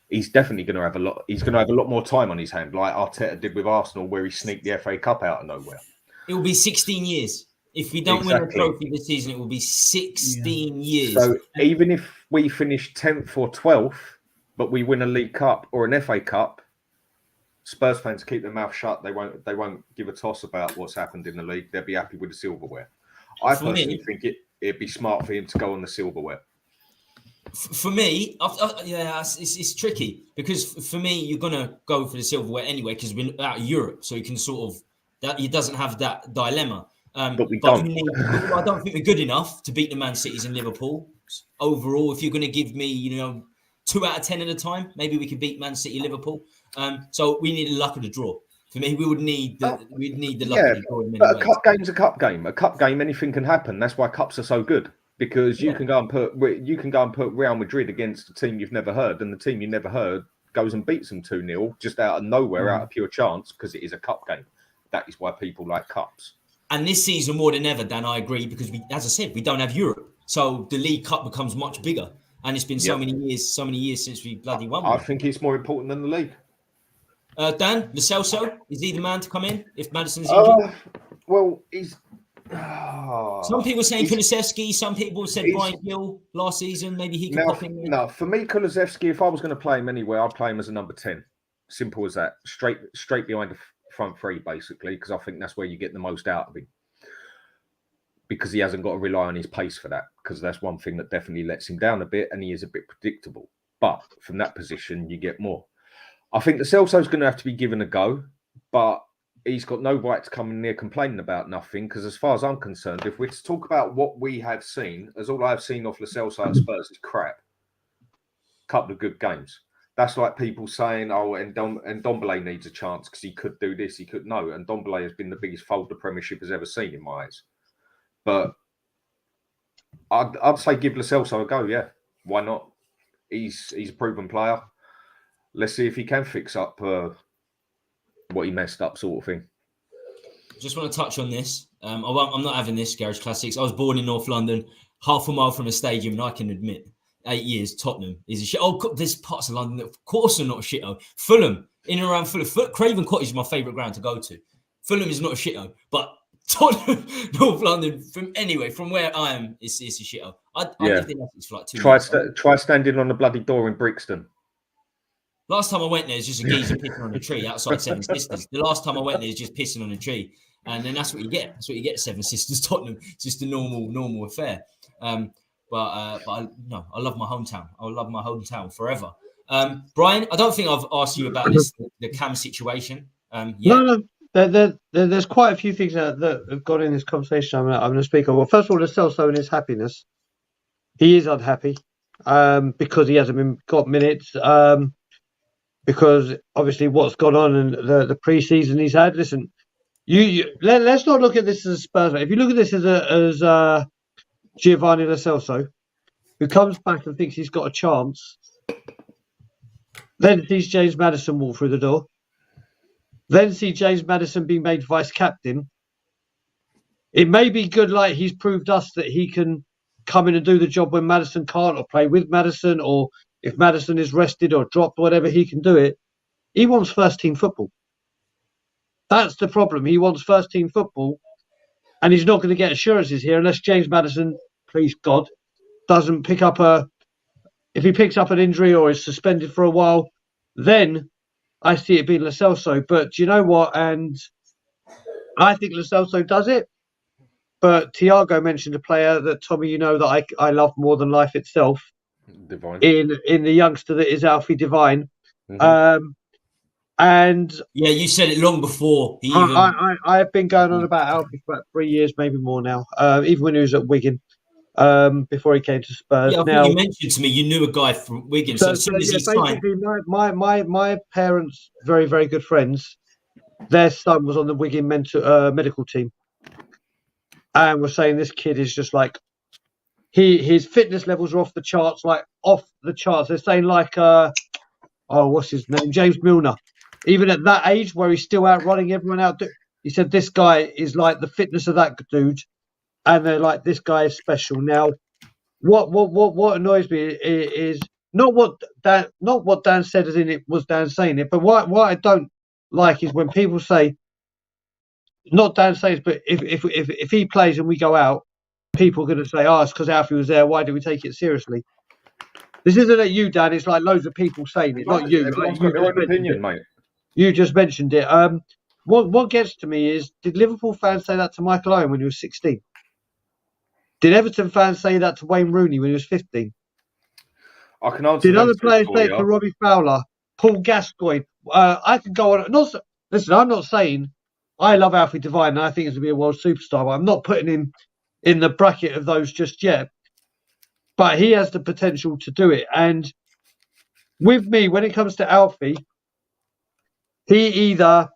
he's definitely going to have a lot. He's going to have a lot more time on his hand, like Arteta did with Arsenal, where he sneaked the FA Cup out of nowhere. It will be 16 years. If we don't win a trophy this season, it will be 16 years. So even if we finish 10th or 12th, but we win a League Cup or an FA Cup, Spurs fans keep their mouth shut. They won't give a toss about what's happened in the league. They'll be happy with the silverware. I personally think it'd be smart for him to go on the silverware. For me, it's tricky because for me, you're gonna go for the silverware anyway because we're out of Europe, so you can sort of that he doesn't have that dilemma. But we don't. I don't think we're good enough to beat the Man Cities and Liverpool overall. If you're going to give me, 2 out of 10 at a time, maybe we could beat Man City, Liverpool. So we need the luck of the draw. For me, we'd need the luck of the draw. But a cup game's a cup game. A cup game, anything can happen. That's why cups are so good. Because you can go and put Real Madrid against a team you've never heard, and the team you never heard goes and beats them 2-0 just out of nowhere, out Mm. of pure chance, because it is a cup game. That is why people like cups. And this season, more than ever, Dan, I agree, because as I said, we don't have Europe. So the League Cup becomes much bigger. And it's been so many years since we bloody won one. I think it's more important than the league. Dan, Lo Celso, is he the man to come in if Maddison's injured? Well, he's... Some people saying Kulusevski, some people said Brian Gill last season. Maybe he could pop in there. No, for me, Kulusevski, if I was going to play him anywhere, I'd play him as a number 10. Simple as that. Straight behind the front three, basically, because I think that's where you get the most out of him. Because he hasn't got to rely on his pace for that, because that's one thing that definitely lets him down a bit, and he is a bit predictable. But from that position, you get more. I think the Celso's going to have to be given a go, but he's got no right to come in there complaining about nothing, because as far as I'm concerned, if we're to talk about what we have seen, as all I've seen off Lo Celso at Spurs is crap. Couple of good games. That's like people saying, oh, and Ndombele needs a chance because he could do this, he could. No, and Ndombele has been the biggest fold the Premiership has ever seen in my eyes. But I'd say give Lo Celso a go, yeah. Why not? He's a proven player. Let's see if he can fix up what he messed up, sort of thing. Just want to touch on this. I'm not having this, Garage Classics. I was born in North London, half a mile from a stadium, and I can admit, 8 years, Tottenham is a shit. Oh, there's parts of London that, of course, are not a shithole. Fulham, in and around Fulham. Craven Cottage is my favourite ground to go to. Fulham is not a shithole, but Tottenham, North London, from where I am, it's a shithole. I lived in Essex for like 2 years. Try standing on the bloody door in Brixton. Last time I went there, it's just a geezer pissing on a tree outside Seven Sisters. The last time I went there, it's just pissing on a tree. And then that's what you get. That's what you get at Seven Sisters, Tottenham. It's just a normal affair. But I love my hometown. I love my hometown forever. Brian, I don't think I've asked you about this, the Cam situation. No. There's quite a few things that have got in this conversation I'm going to speak of. Well, first of all, Lo Celso and his happiness. He is unhappy because he hasn't got minutes. Because obviously what's gone on in the pre-season he's had. Listen, let's not look at this as a Spurs. If you look at this as Giovanni Lo Celso, who comes back and thinks he's got a chance, then sees James Maddison walk through the door, then see James Maddison being made vice captain. It may be good, like he's proved us that he can come in and do the job when Maddison can't, or play with Maddison, or if Maddison is rested or dropped, whatever, he can do it. He wants first-team football. That's the problem. He wants first-team football, and he's not going to get assurances here unless James Maddison, please God, doesn't pick up if he picks up an injury or is suspended for a while, then I see it being Lo Celso. But do you know what? And I think Lo Celso does it. But Thiago mentioned a player that, Tommy, you know, that I love more than life itself. Divine. In the youngster that is Alfie Divine. Mm-hmm. And yeah, you said it long before. I've been going on about Alfie for about 3 years, maybe more now. Even when he was at Wigan, before he came to Spurs. Yeah, I think you mentioned to me you knew a guy from Wigan. So as soon as he signed, my parents, very very good friends, their son was on the Wigan medical team, and was saying this kid is just like. His fitness levels are off the charts. They're saying what's his name? James Milner. Even at that age where he's still out running everyone out. He said this guy is like the fitness of that dude. And they're like, this guy is special. Now, what annoys me is not what Dan said as in it was Dan saying it, but what I don't like is when people say, not Dan says, but if he plays and we go out, people are going to say, oh, it's because Alfie was there. Why do we take it seriously? This isn't at you, Dan. It's like loads of people saying it, not you. Everyone's got their own opinion, mate. You just mentioned it. What gets to me is, did Liverpool fans say that to Michael Owen when he was 16? Did Everton fans say that to Wayne Rooney when he was 15? I can answer. Did other players say it to Robbie Fowler, Paul Gascoigne? I could go on. Listen, I'm not saying I love Alfie Divine and I think he's going to be a world superstar, but I'm not putting him in the bracket of those just yet. But he has the potential to do it. And with me, when it comes to Alfie, he either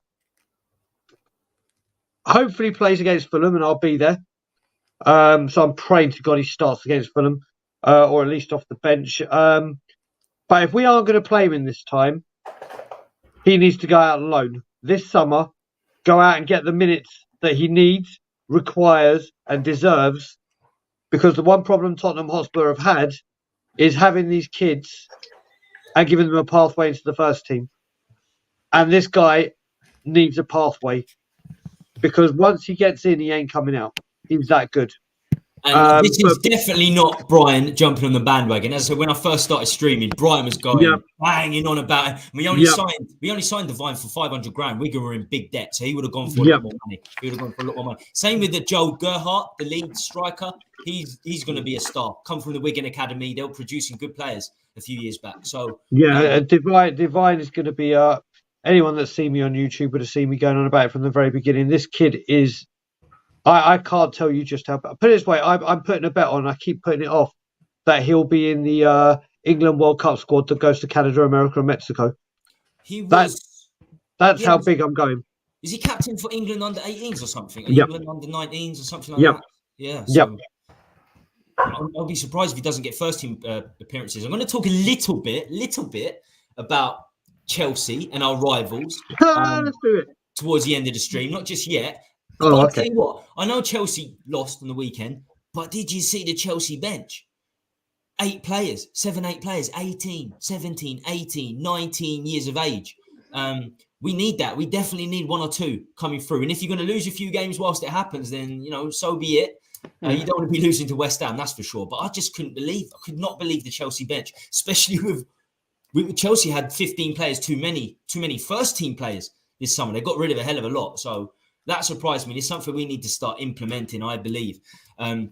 hopefully plays against Fulham and I'll be there. So I'm praying to God he starts against Fulham, or at least off the bench. But if we aren't going to play him in this time, he needs to go out on loan this summer, go out and get the minutes that he needs, requires, and deserves. Because the one problem Tottenham Hotspur have had is having these kids and giving them a pathway into the first team. And this guy needs a pathway because once he gets in, he ain't coming out. He's that good. And this is definitely not Brian jumping on the bandwagon. As I said, when I first started streaming, Brian was going banging on about it. We only signed Divine for 500 grand. Wigan were in big debt, so he would have gone for a lot more money. Same with the Joel Gerhardt, the lead striker. He's going to be a star. Come from the Wigan Academy. They were producing good players a few years back. So Divine is going to be anyone that's seen me on YouTube would have seen me going on about it from the very beginning. This kid is. I can't tell you just how. Put it this way, I'm putting a bet on. I keep putting it off that he'll be in the England World Cup squad that goes to Canada, America, and Mexico. That's how big I'm going. Is he captain for England under 18s or something? England under 19s or something like that? Yeah. So I'll be surprised if he doesn't get first team appearances. I'm going to talk a little bit about Chelsea and our rivals. Let's do it towards the end of the stream, not just yet. I'll tell you what, I know Chelsea lost on the weekend, but did you see the Chelsea bench? 8 players, 8 players, 18, 17, 18, 19 years of age. We need that. We definitely need 1 or 2 coming through. And if you're going to lose a few games whilst it happens, then, so be it. You don't want to be losing to West Ham, that's for sure. But I just could not believe the Chelsea bench, especially with Chelsea had 15 players too many first team players this summer. They got rid of a hell of a lot. So that surprised me. It's something we need to start implementing, I believe. And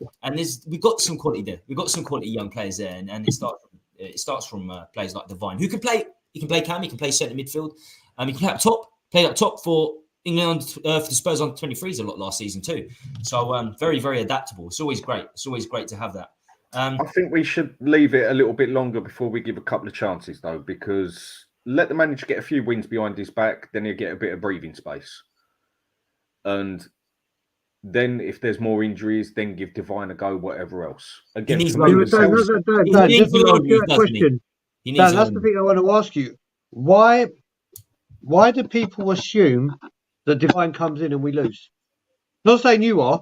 we've got some quality there. We've got some quality young players there, and it starts from players like Divine, who can play. He can play cam. He can play centre midfield. He can play up top. Played up top for England for the Spurs under 23s a lot last season too. So very, very adaptable. It's always great. It's always great to have that. I think we should leave it a little bit longer before we give a couple of chances, though, because let the manager get a few wins behind his back, then he'll get a bit of breathing space. And then if there's more injuries, then give Divine a go, whatever else. Again, that's the thing I want to ask you. Why do people assume that Divine comes in and we lose? Not saying you are,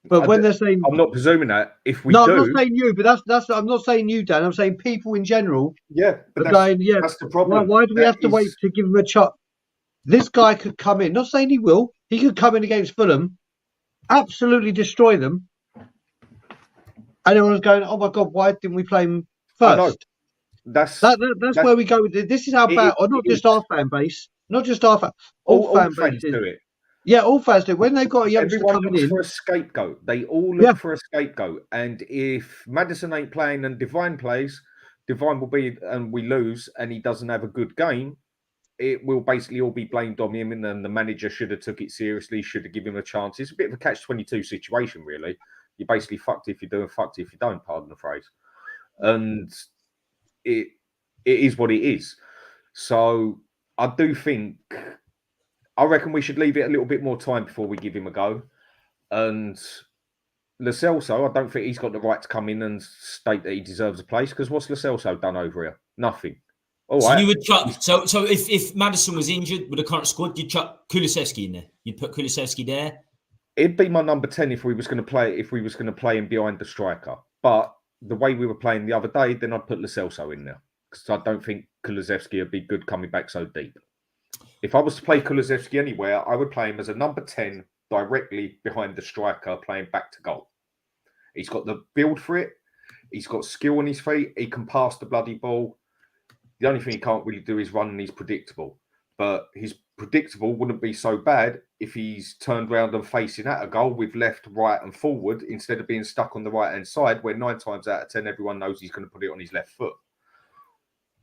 but when they're saying... I'm not presuming that. If we do... I'm not saying you, but that's I'm not saying you, Dan. I'm saying people in general. Yeah, but that's the problem. Why do we have to wait to give him a shot? This guy could come in. Not saying he will. He could come in against Fulham, absolutely destroy them. And everyone's going, oh my God, why didn't we play him first? That's where we go. This is how bad, or not just our fan base, not just our fan, all fan fans do it. Yeah, all fans do. When they've got a youngster coming in, for a scapegoat. They all look for a scapegoat. And if Maddison ain't playing and Divine plays, Divine will be, and we lose, and he doesn't have a good game, it will basically all be blamed on him, and then the manager should have took it seriously, should have given him a chance. It's a bit of a catch-22 situation, really. You're basically fucked if you do and fucked if you don't, pardon the phrase. And it is what it is. So I reckon we should leave it a little bit more time before we give him a go. And Lo Celso, I don't think he's got the right to come in and state that he deserves a place, because what's Lo Celso done over here? Nothing. So you would chuck. So if Maddison was injured with the current squad, you'd chuck Kulusevski in there. You'd put Kulusevski there. It'd be my number 10 if we was going to play. If we was going to play him behind the striker, but the way we were playing the other day, then I'd put Lo Celso in there, because I don't think Kulusevski would be good coming back so deep. If I was to play Kulusevski anywhere, I would play him as a number 10 directly behind the striker, playing back to goal. He's got the build for it. He's got skill on his feet. He can pass the bloody ball. The only thing he can't really do is run, and he's predictable. But his predictable wouldn't be so bad if he's turned around and facing at a goal with left, right, and forward, instead of being stuck on the right-hand side, where 9 times out of 10, everyone knows he's going to put it on his left foot.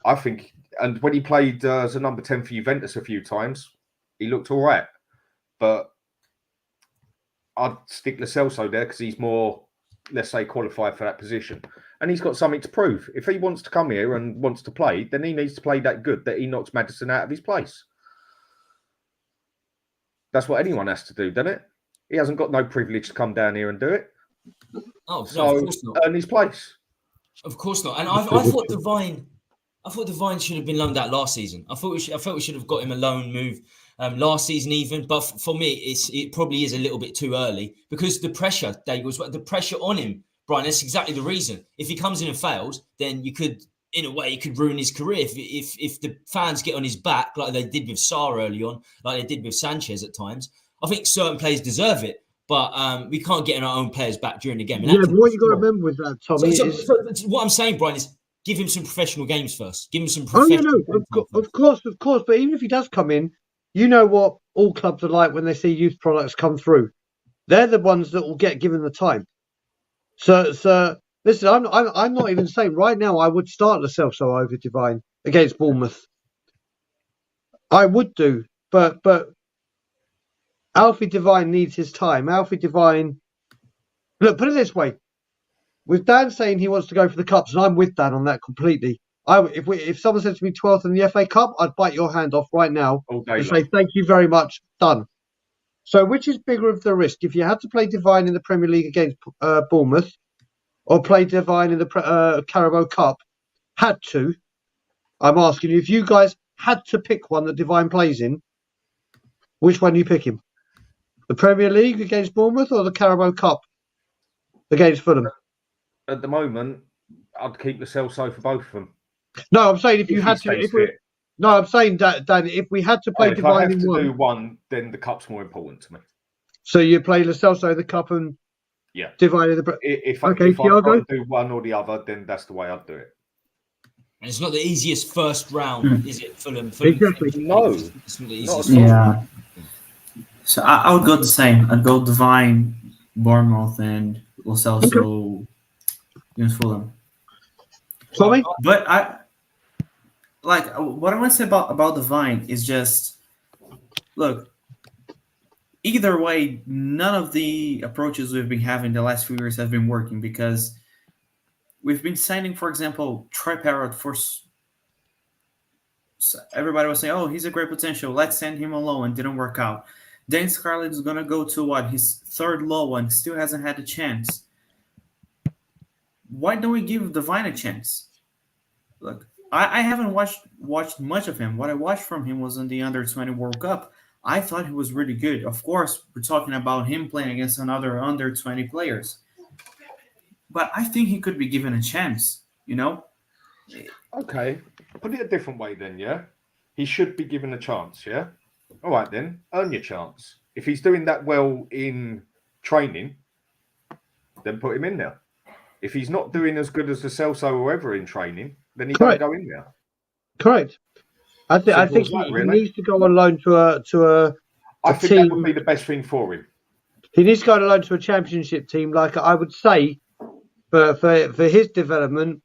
I think, and when he played as a number 10 for Juventus a few times, he looked all right. But I'd stick Lo Celso there because he's more, let's say, qualified for that position. And he's got something to prove. If he wants to come here and wants to play, then he needs to play that good that he knocks Maddison out of his place. That's what anyone has to do, doesn't it? He hasn't got no privilege to come down here and do it. Oh, so no, of course not. Earn his place. Of course not. And I thought I thought Devine should have been loaned out last season. I felt we should have got him a loan move last season even. But for me, it probably is a little bit too early because the pressure, the pressure on him, Brian. That's exactly the reason. If he comes in and fails, then you could, in a way, it could ruin his career. If the fans get on his back like they did with Sarr early on, like they did with Sanchez at times, I think certain players deserve it. But we can't get in our own players back during the game. And but what you got to remember with that, Tommy, so what I'm saying, Brian, is give him some professional games first. Give him some Oh, professional of course. But even if he does come in, you know what all clubs are like when they see youth products come through. They're the ones that will get given the time. So listen, I'm not even saying right now I would start Lo Celso over Devine against Bournemouth. I would do, but Alfie Devine needs his time. Alfie Devine, look, put it this way. With Dan saying he wants to go for the Cups, and I'm with Dan on that completely. If someone said to me 12th in the FA Cup, I'd bite your hand off right now and say thank you very much, done. So which is bigger of the risk? If you had to play Devine in the Premier League against Bournemouth or play Devine in the Carabao Cup, had to, I'm asking you, if you guys had to pick one that Devine plays in, which one do you pick him? The Premier League against Bournemouth or the Carabao Cup against Fulham? At the moment, I'd keep the Celso for both of them. No, I'm saying if you had to. I'm saying, Dan, if we had to play Devine in one. If I have to do one, then the Cup's more important to me. So you play Lo Celso the Cup and Devine in the. If I've got to do one or the other, then that's the way I'd do it. And it's not the easiest first round, is it? Fulham. Exactly. No. It's not the easiest. Yeah. So I would go the same. I'd go Devine, Bournemouth, and Lo Celso against Fulham. Tommy? But what I want to say about Devine is just, look, either way, none of the approaches we've been having the last few years have been working because we've been signing, for example, Troy Parrott for. Everybody was saying, "Oh, he's a great potential. Let's send him on loan," and didn't work out. Dan Scarlett is gonna go to his third low and still hasn't had a chance. Why don't we give Devine a chance? Look, I haven't watched much of him. What I watched from him was in the Under-20 World Cup. I thought he was really good. Of course, we're talking about him playing against another Under-20 players. But I think he could be given a chance, you know? Okay. Put it a different way then, yeah? He should be given a chance, yeah? All right then, earn your chance. If he's doing that well in training, then put him in there. If he's not doing as good as the Celso or ever in training, then he can't go in there. Correct. I think he needs to go on loan to a I think team. that would be the best thing for him. He needs to go on loan to a championship team. Like I would say, for his development,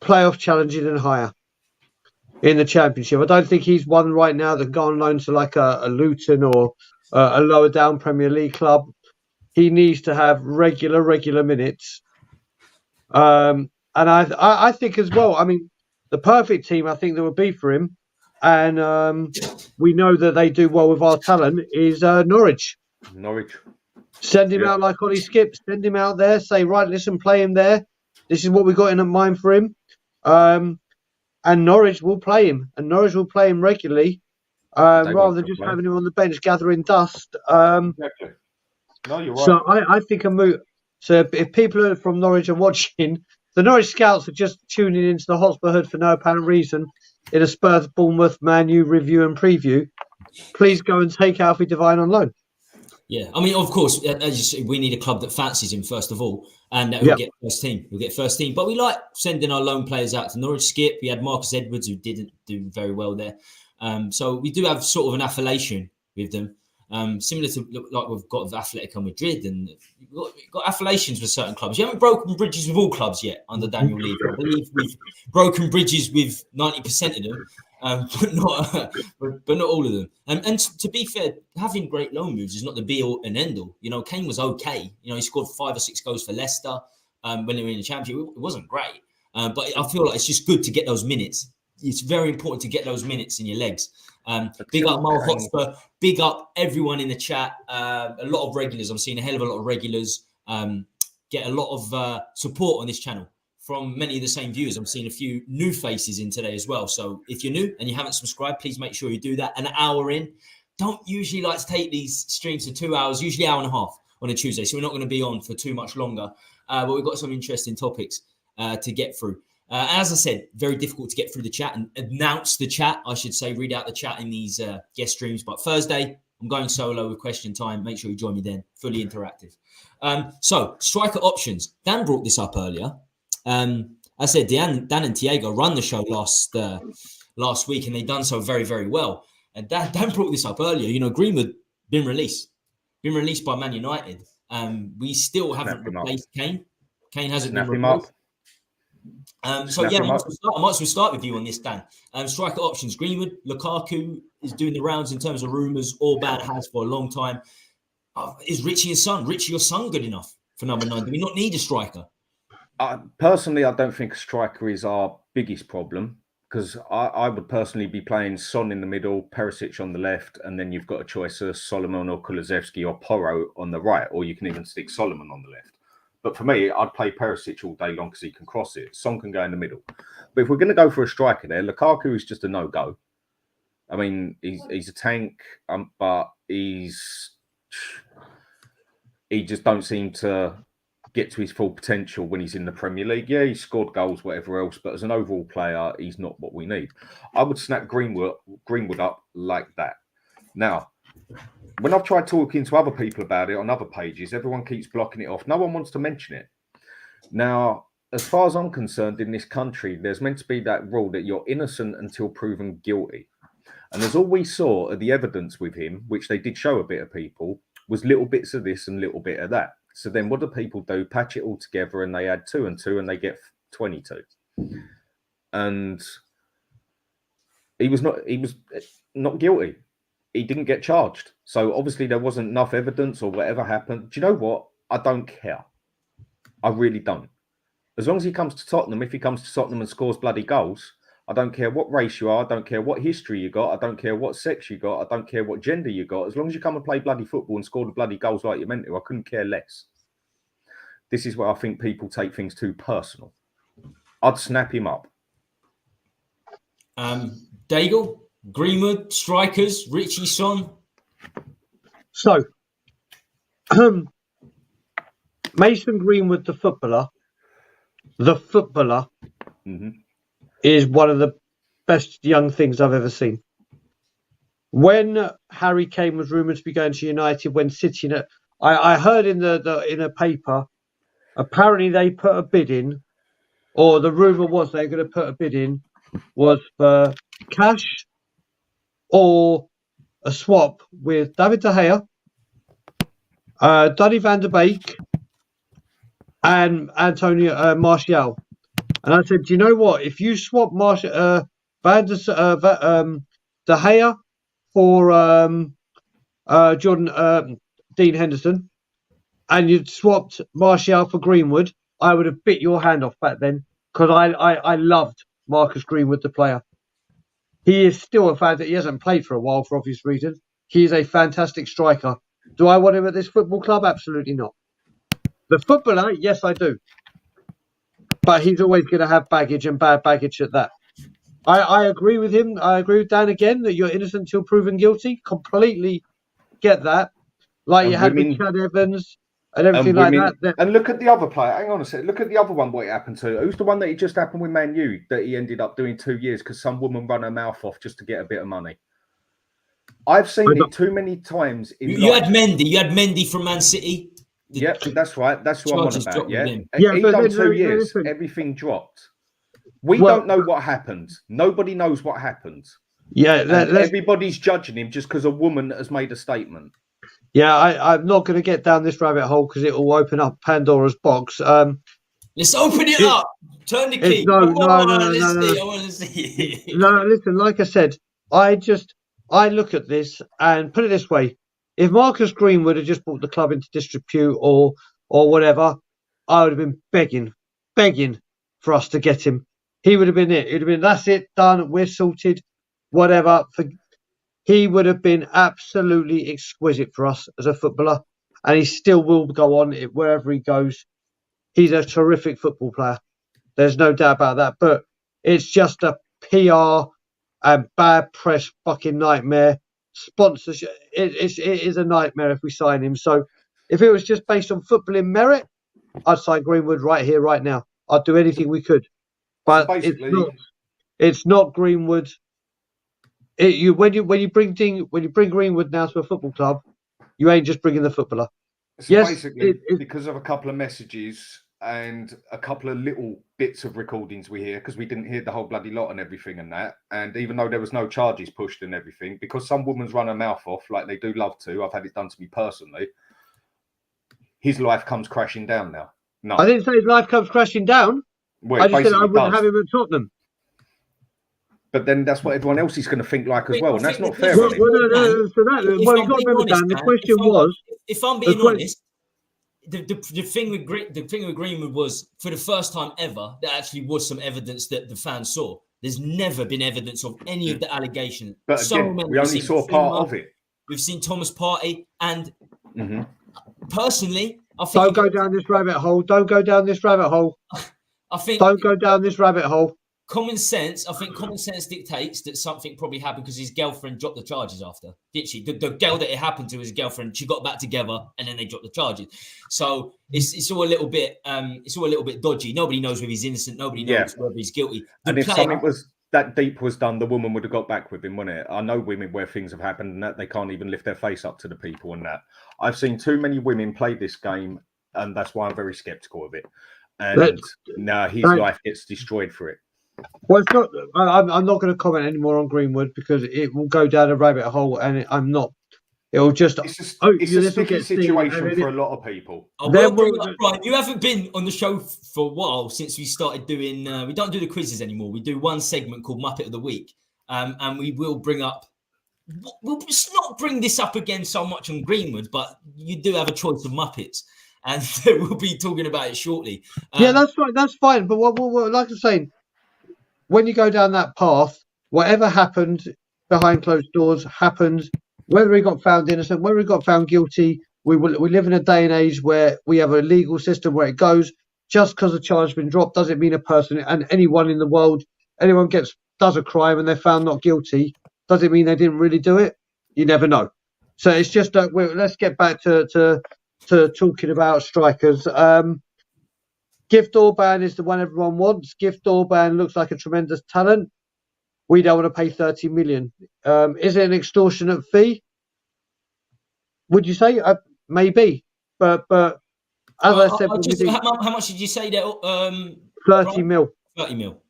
playoff challenging and higher in the championship. I don't think he's one right now that can go on loan to like a Luton or a lower down Premier League club. He needs to have regular minutes. And I think as well, I mean, the perfect team I think there would be for him, and we know that they do well with our talent, is Norwich. Send him out like Ollie Skips. Send him out there. Say, right, listen, play him there. This is what we got in mind for him. And Norwich will play him. And Norwich will play him regularly rather than just having him on the bench gathering dust. Exactly. No, you're right. So I think a move. So if people are from Norwich are watching, the Norwich scouts are just tuning into the Hotspur Hood for no apparent reason in a Spurs Bournemouth Man U review and preview. Please go and take Alfie Devine on loan. Yeah, I mean, of course, as you say, we need a club that fancies him first of all, and we'll get first team. We'll get first team, but we like sending our loan players out to Norwich. Skip, we had Marcus Edwards who didn't do very well there, so we do have sort of an affiliation with them, similar to like we've got with Atletico Madrid, and we've got affiliations with certain clubs. You haven't broken bridges with all clubs yet under Daniel Levy. I believe we've broken bridges with 90% of them. But not all of them. And to be fair, having great loan moves is not the be all and end all. You know, Kane was okay. You know, he scored 5 or 6 goals for Leicester when they were in the Championship. It wasn't great, but I feel like it's just good to get those minutes. It's very important to get those minutes in your legs. Big up Mo Hotspur. Big up everyone in the chat. A lot of regulars. I'm seeing a hell of a lot of regulars get a lot of support on this channel. from many of the same viewers. I'm seeing a few new faces in today as well. So if you're new and you haven't subscribed, please make sure you do that. An hour in. Don't usually like to take these streams for 2 hours, usually hour and a half on a Tuesday. So we're not going to be on for too much longer. But we've got some interesting topics to get through. As I said, very difficult to get through the chat and announce the chat. I should say, read out the chat in these guest streams. But Thursday, I'm going solo with question time. Make sure you join me then. Fully interactive. So striker options. Dan brought this up earlier. I said Dan and Diego run the show last week, and they've done so very, very well. And Dan brought this up earlier. You know, Greenwood been released by Man United. We still haven't replaced Kane. Kane hasn't been replaced. I might as well start with you on this, Dan. Striker options: Greenwood, Lukaku is doing the rounds in terms of rumours. Orban has for a long time. Is Richie your son good enough for number 9? Do we not need a striker? Personally, I don't think a striker is our biggest problem, because I would personally be playing Son in the middle, Perisic on the left, and then you've got a choice of Solomon or Kulusevski or Porro on the right, or you can even stick Solomon on the left. But for me, I'd play Perisic all day long because he can cross it. Son can go in the middle. But if we're going to go for a striker there, Lukaku is just a no-go. I mean, he's a tank, but he just don't seem to get to his full potential when he's in the Premier League. Yeah, he's scored goals, whatever else, but as an overall player, he's not what we need. I would snap Greenwood up like that. Now, when I've tried talking to other people about it on other pages, everyone keeps blocking it off. No one wants to mention it. Now, as far as I'm concerned, in this country, there's meant to be that rule that you're innocent until proven guilty. And as all we saw of the evidence with him, which they did show a bit of people, was little bits of this and little bit of that. So then what do people do? Patch it all together and they add 2 and 2 and they get 22. And he was not guilty. He didn't get charged. So obviously there wasn't enough evidence or whatever happened. Do you know what? I don't care. I really don't. As long as he comes to Tottenham, if he comes to Tottenham and scores bloody goals, I don't care what race you are. I don't care what history you got. I don't care what sex you got. I don't care what gender you got. As long as you come and play bloody football and score the bloody goals like you're meant to, I couldn't care less. This is where I think people take things too personal. I'd snap him up. Daigle, Greenwood, strikers, Richie, Son. So, Mason Greenwood, the footballer, is one of the best young things I've ever seen. When Harry Kane was rumoured to be going to United, when City, I heard in a paper, apparently they put a bid in, or the rumour was they were going to put a bid in, was for cash or a swap with David De Gea, Donny van der Beek, and Antonio Martial. And I said, do you know what? If you swap De Gea for Dean Henderson, and you'd swapped Martial for Greenwood, I would have bit your hand off back then, because I loved Marcus Greenwood, the player. He is still a fan that he hasn't played for a while for obvious reasons. He is a fantastic striker. Do I want him at this football club? Absolutely not. The footballer, yes, I do. But he's always going to have baggage, and bad baggage at that. I agree with him. I agree with Dan again that you're innocent until proven guilty. Completely get that. Like you had with Chad Evans and everything like that. And look at the other player. Hang on a sec. Look at the other one, what it happened to. Who's the one that it just happened with Man U, that he ended up doing 2 years because some woman run her mouth off just to get a bit of money? I've seen it too many times. You had Mendy. You had Mendy from Man City. Yep, that's right. That's what I'm on about. Yeah, he done 2 years. Everything dropped. We don't know what happened. Nobody knows what happened. Yeah, everybody's judging him just because a woman has made a statement. Yeah, I'm not going to get down this rabbit hole because it will open up Pandora's box. Let's open it up. Turn the key. No. I want to see it. No, listen. Like I said, I look at this and put it this way: if Marcus Greenwood had just brought the club into disrepute or whatever, I would have been begging for us to get him. He would have been it. It would have been, that's it, done, we're sorted, whatever. He would have been absolutely exquisite for us as a footballer, and he still will go on wherever he goes. He's a terrific football player. There's no doubt about that. But it's just a PR and bad press fucking nightmare. Sponsorship. It is a nightmare if we sign him. So if it was just based on footballing merit, I'd sign Greenwood right here, right now. I'd do anything we could. But it's not Greenwood. When you bring Greenwood now to a football club, you ain't just bringing the footballer. So basically, because of a couple of messages and a couple of little bits of recordings we hear, because we didn't hear the whole bloody lot and everything and that, and even though there was no charges pushed and everything, because some woman's run her mouth off like they do love to, I've had it done to me personally, his life comes crashing down now. No. I didn't say his life comes crashing down. Well, I just said I wouldn't have him at Tottenham. But then that's what everyone else is going to think like as well, and that's not fair. Well, you've got to remember, Dan, the question was... If I'm being honest, the thing with Greenwood was, for the first time ever, there actually was some evidence that the fans saw. There's never been evidence of any of the allegations. But again, we only saw part of it. We've seen Thomas Partey, and personally, I think... Don't go down this rabbit hole. Don't go down this rabbit hole. Don't go down this rabbit hole. Common sense dictates that something probably happened because his girlfriend dropped the charges after, didn't she? The girl that it happened to, his girlfriend, she got back together and then they dropped the charges. So it's all a little bit dodgy. Nobody knows whether he's innocent. Nobody knows whether he's guilty. And if something was that deep was done, the woman would have got back with him, wouldn't it? I know women where things have happened and that they can't even lift their face up to the people and that. I've seen too many women play this game, and that's why I'm very skeptical of it. And now his life gets destroyed for it. Well, it's not. I'm not going to comment anymore on Greenwood because it will go down a rabbit hole, and I'm not. It'll just. It's a sticky situation for a lot of people. Right, you haven't been on the show for a while since we started doing. We don't do the quizzes anymore. We do one segment called Muppet of the Week, and we will bring up. We'll just not bring this up again so much on Greenwood, but you do have a choice of Muppets, and we'll be talking about it shortly. Yeah, that's right. That's fine. But what like I'm saying. When you go down that path, whatever happened behind closed doors happened. Whether he got found innocent, whether he got found guilty, we live in a day and age where we have a legal system where it goes. Just because a charge has been dropped doesn't mean a person and anyone in the world, does a crime and they're found not guilty, doesn't mean they didn't really do it. You never know. So it's just let's get back to talking about strikers. Gift Orban is the one everyone wants. Gift Orban looks like a tremendous talent. We don't want to pay 30 million. Is it an extortionate fee? Would you say? Maybe. But as I said... how much did you say that? 30 mil. 30 mil.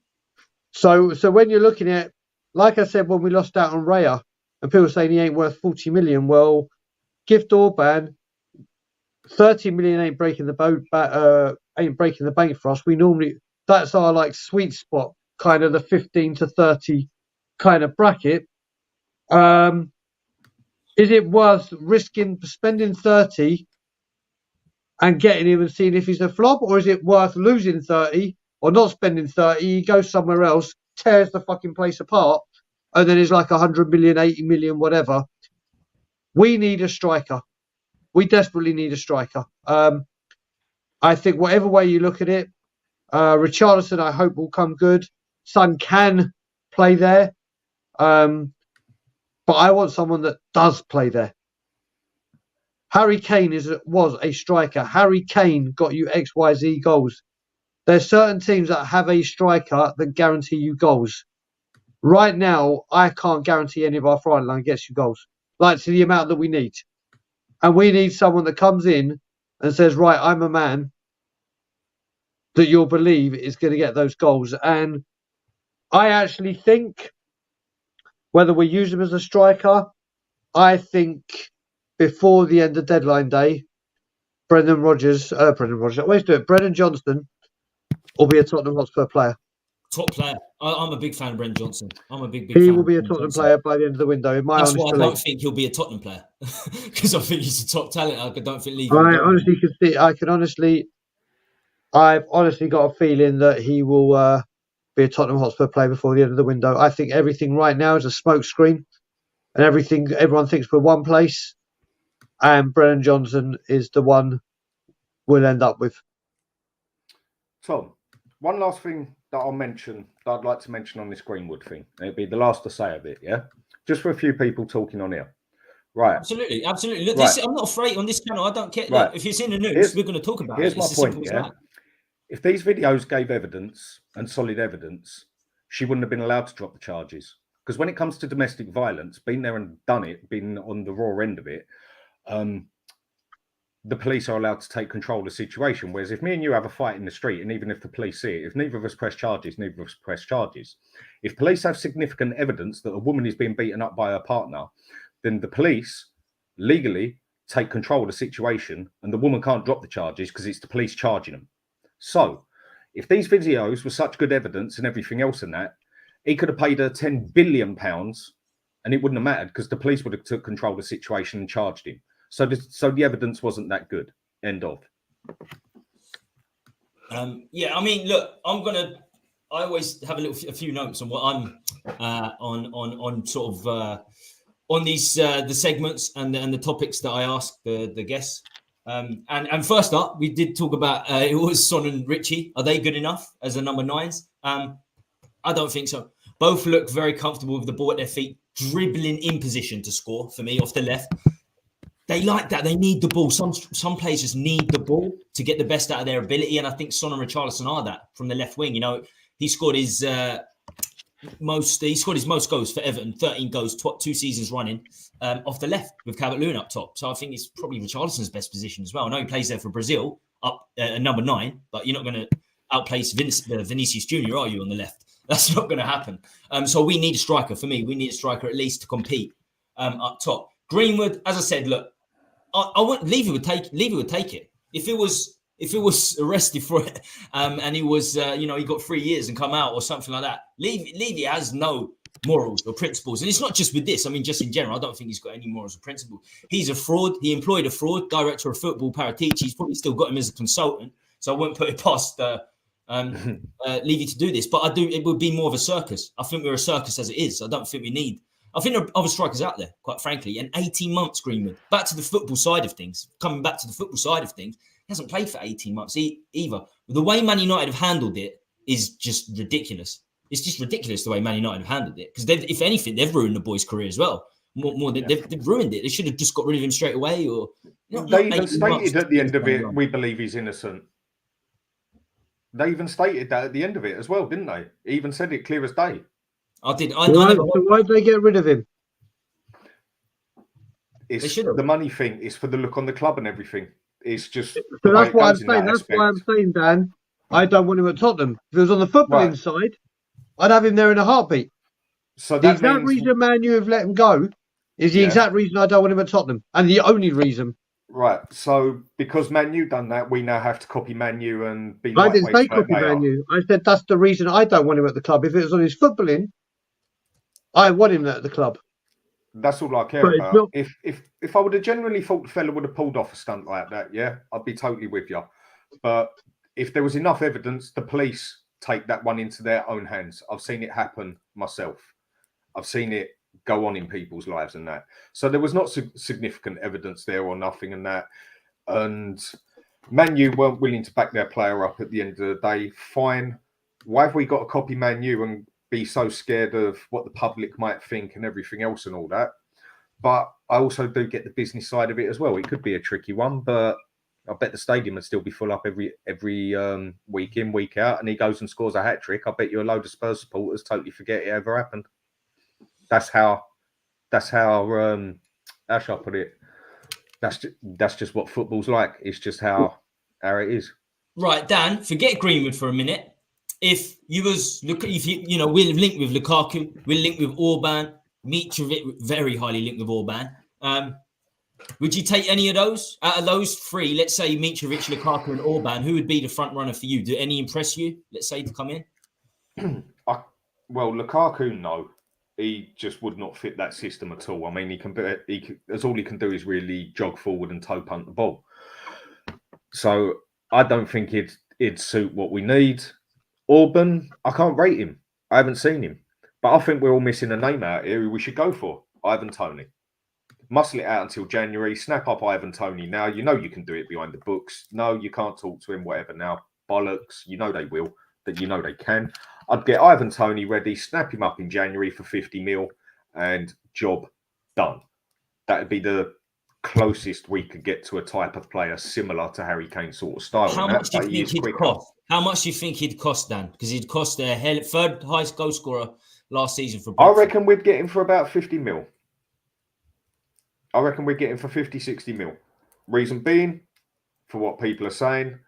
So when you're looking at... Like I said, when we lost out on Raya, and people saying he ain't worth 40 million, well, Gift Orban, 30 million ain't breaking the boat... ain't breaking the bank for us. That's our sweet spot, kind of the 15 to 30 kind of bracket. Is it worth spending 30 and getting him and seeing if he's a flop, or is it worth losing 30 or not spending 30? He goes somewhere else, tears the fucking place apart, and then it's like 100 million, 80 million, whatever. We need a striker. We desperately need a striker. I think whatever way you look at it, Richarlison, I hope, will come good. Son can play there. But I want someone that does play there. Harry Kane was a striker. Harry Kane got you XYZ goals. There's certain teams that have a striker that guarantee you goals. Right now, I can't guarantee any of our front line gets you goals. To the amount that we need. And we need someone that comes in and says, right, I'm a man that you'll believe is going to get those goals. And I actually think, whether we use him as a striker, I think before the end of deadline day, Brendan Johnson will be a Tottenham Hotspur player. Top player. I'm a big fan of Brendan Johnson. I'm a big fan. He will be a Tottenham player by the end of the window. In my That's honest why I belief. don't think he'll be a Tottenham player because I think he's a top talent. I don't think I've honestly got a feeling that he will be a Tottenham Hotspur player before the end of the window. I think everything right now is a smoke screen, and everyone thinks we're one place, and Brendan Johnson is the one we'll end up with. Tom, one last thing that I'll mention, that I'd like to mention on this Greenwood thing. It'd be the last to say of it, yeah? Just for a few people talking on here. Right. Absolutely. Look, Right. I'm not afraid on this channel. I don't care. Right. Look, if it's in the news, we're going to talk about it. Here's my It's as point, simple as yeah? that. If these videos gave evidence and solid evidence, she wouldn't have been allowed to drop the charges. Because when it comes to domestic violence, been there and done it, been on the raw end of it, the police are allowed to take control of the situation. Whereas if me and you have a fight in the street, and even if the police see it, if neither of us press charges, neither of us press charges. If police have significant evidence that a woman is being beaten up by her partner, then the police legally take control of the situation and the woman can't drop the charges because it's the police charging them. So if these videos were such good evidence and everything else in that, he could have paid her £10 billion and it wouldn't have mattered because the police would have took control of the situation and charged him. So the evidence wasn't that good. End of. Yeah, I mean, look, I always have a few notes on what I'm on sort of on these the segments and the topics that I ask the guests. And first up, we did talk about it was Son and Richie. Are they good enough as a number 9s? I don't think so. Both look very comfortable with the ball at their feet, dribbling in position to score for me off the left. They like that. They need the ball. Some players just need the ball to get the best out of their ability. And I think Son and Richarlison are that from the left wing. You know, he scored his most goals for Everton, 13 goals, 2 seasons running off the left with Calvert-Lewin up top. So I think it's probably Richarlison's best position as well. I know he plays there for Brazil, up number 9, but you're not going to outplace Vinicius Junior, are you, on the left? That's not going to happen. So we need a striker. For me, we need a striker at least to compete up top. Greenwood, as I said, look, I want Levy would take it. If it was arrested for it, and he was he got 3 years and come out or something like that. Levy has no morals or principles, and it's not just with this. I mean, just in general, I don't think he's got any morals or principles. He's a fraud. He employed a fraud director of football, Paratici. He's probably still got him as a consultant, so I wouldn't put it past Levy to do this. But it would be more of a circus. I think we're a circus as it is. I don't think we need. I think there are other strikers out there, quite frankly. And 18 months, Greenwood. Back to the football side of things. Coming back to the football side of things, he hasn't played for 18 months either. The way Man United have handled it is just ridiculous. It's just ridiculous the way Man United have handled it. Because if anything, they've ruined the boy's career as well. They've ruined it. They should have just got rid of him straight away. Or they even stated at the end of it, we believe he's innocent. They even stated that at the end of it as well, didn't they? He even said it clear as day. I did. Why did they get rid of him? It's the money thing. It's for the look on the club and everything. It's just. So that's what I'm saying. That's why I'm saying, Dan, I don't want him at Tottenham. If it was on the footballing side, I'd have him there in a heartbeat. So the exact reason Man U have let him go is the exact reason I don't want him at Tottenham, and the only reason. Right. So because Man U done that, we now have to copy Man U and be. I didn't say copy Man U. I said that's the reason I don't want him at the club. If it was on his footballing, I want him at the club. That's all I care about. Not... If I would have genuinely thought the fella would have pulled off a stunt like that, I'd be totally with you. But if there was enough evidence, the police take that one into their own hands. I've seen it happen myself. I've seen it go on in people's lives and that. So there was not significant evidence there or nothing and that. And Man U weren't willing to back their player up at the end of the day. Fine. Why have we got to copy Man U and be so scared of what the public might think and everything else and all that? But I also do get the business side of it as well. It could be a tricky one, but I bet the stadium would still be full up every week in, week out, and he goes and scores a hat-trick. I bet you a load of Spurs supporters totally forget it ever happened. That's how shall I put it? That's just what football's like. It's just how it is. Right, Dan, forget Greenwood for a minute. If we're linked with Lukaku, we're linked with Orban, Mitrovic, very highly linked with Orban. Would you take any of those? Out of those 3, let's say Mitrovic, Lukaku, and Orban, who would be the front runner for you? Do any impress you, let's say, to come in? Well, Lukaku, no. He just would not fit that system at all. I mean, all he can do is really jog forward and toe punt the ball. So I don't think it'd suit what we need. Orban, I can't rate him. I haven't seen him. But I think we're all missing a name out here who we should go for. Ivan Toney. Muscle it out until January. Snap up Ivan Toney now. You know you can do it behind the books. No, you can't talk to him, whatever now. Bollocks. You know they will. that you know they can. I'd get Ivan Toney ready, snap him up in January for 50 mil, and job done. That'd be the closest we could get to a type of player similar to Harry Kane sort of style. How much do you think he'd cost? How much do you think he'd cost, Dan? Because he'd cost a third highest goal scorer last season for Brentford. I reckon we'd get him for about 50 mil. I reckon we'd get him for 50, 60 mil. Reason being, for what people are saying,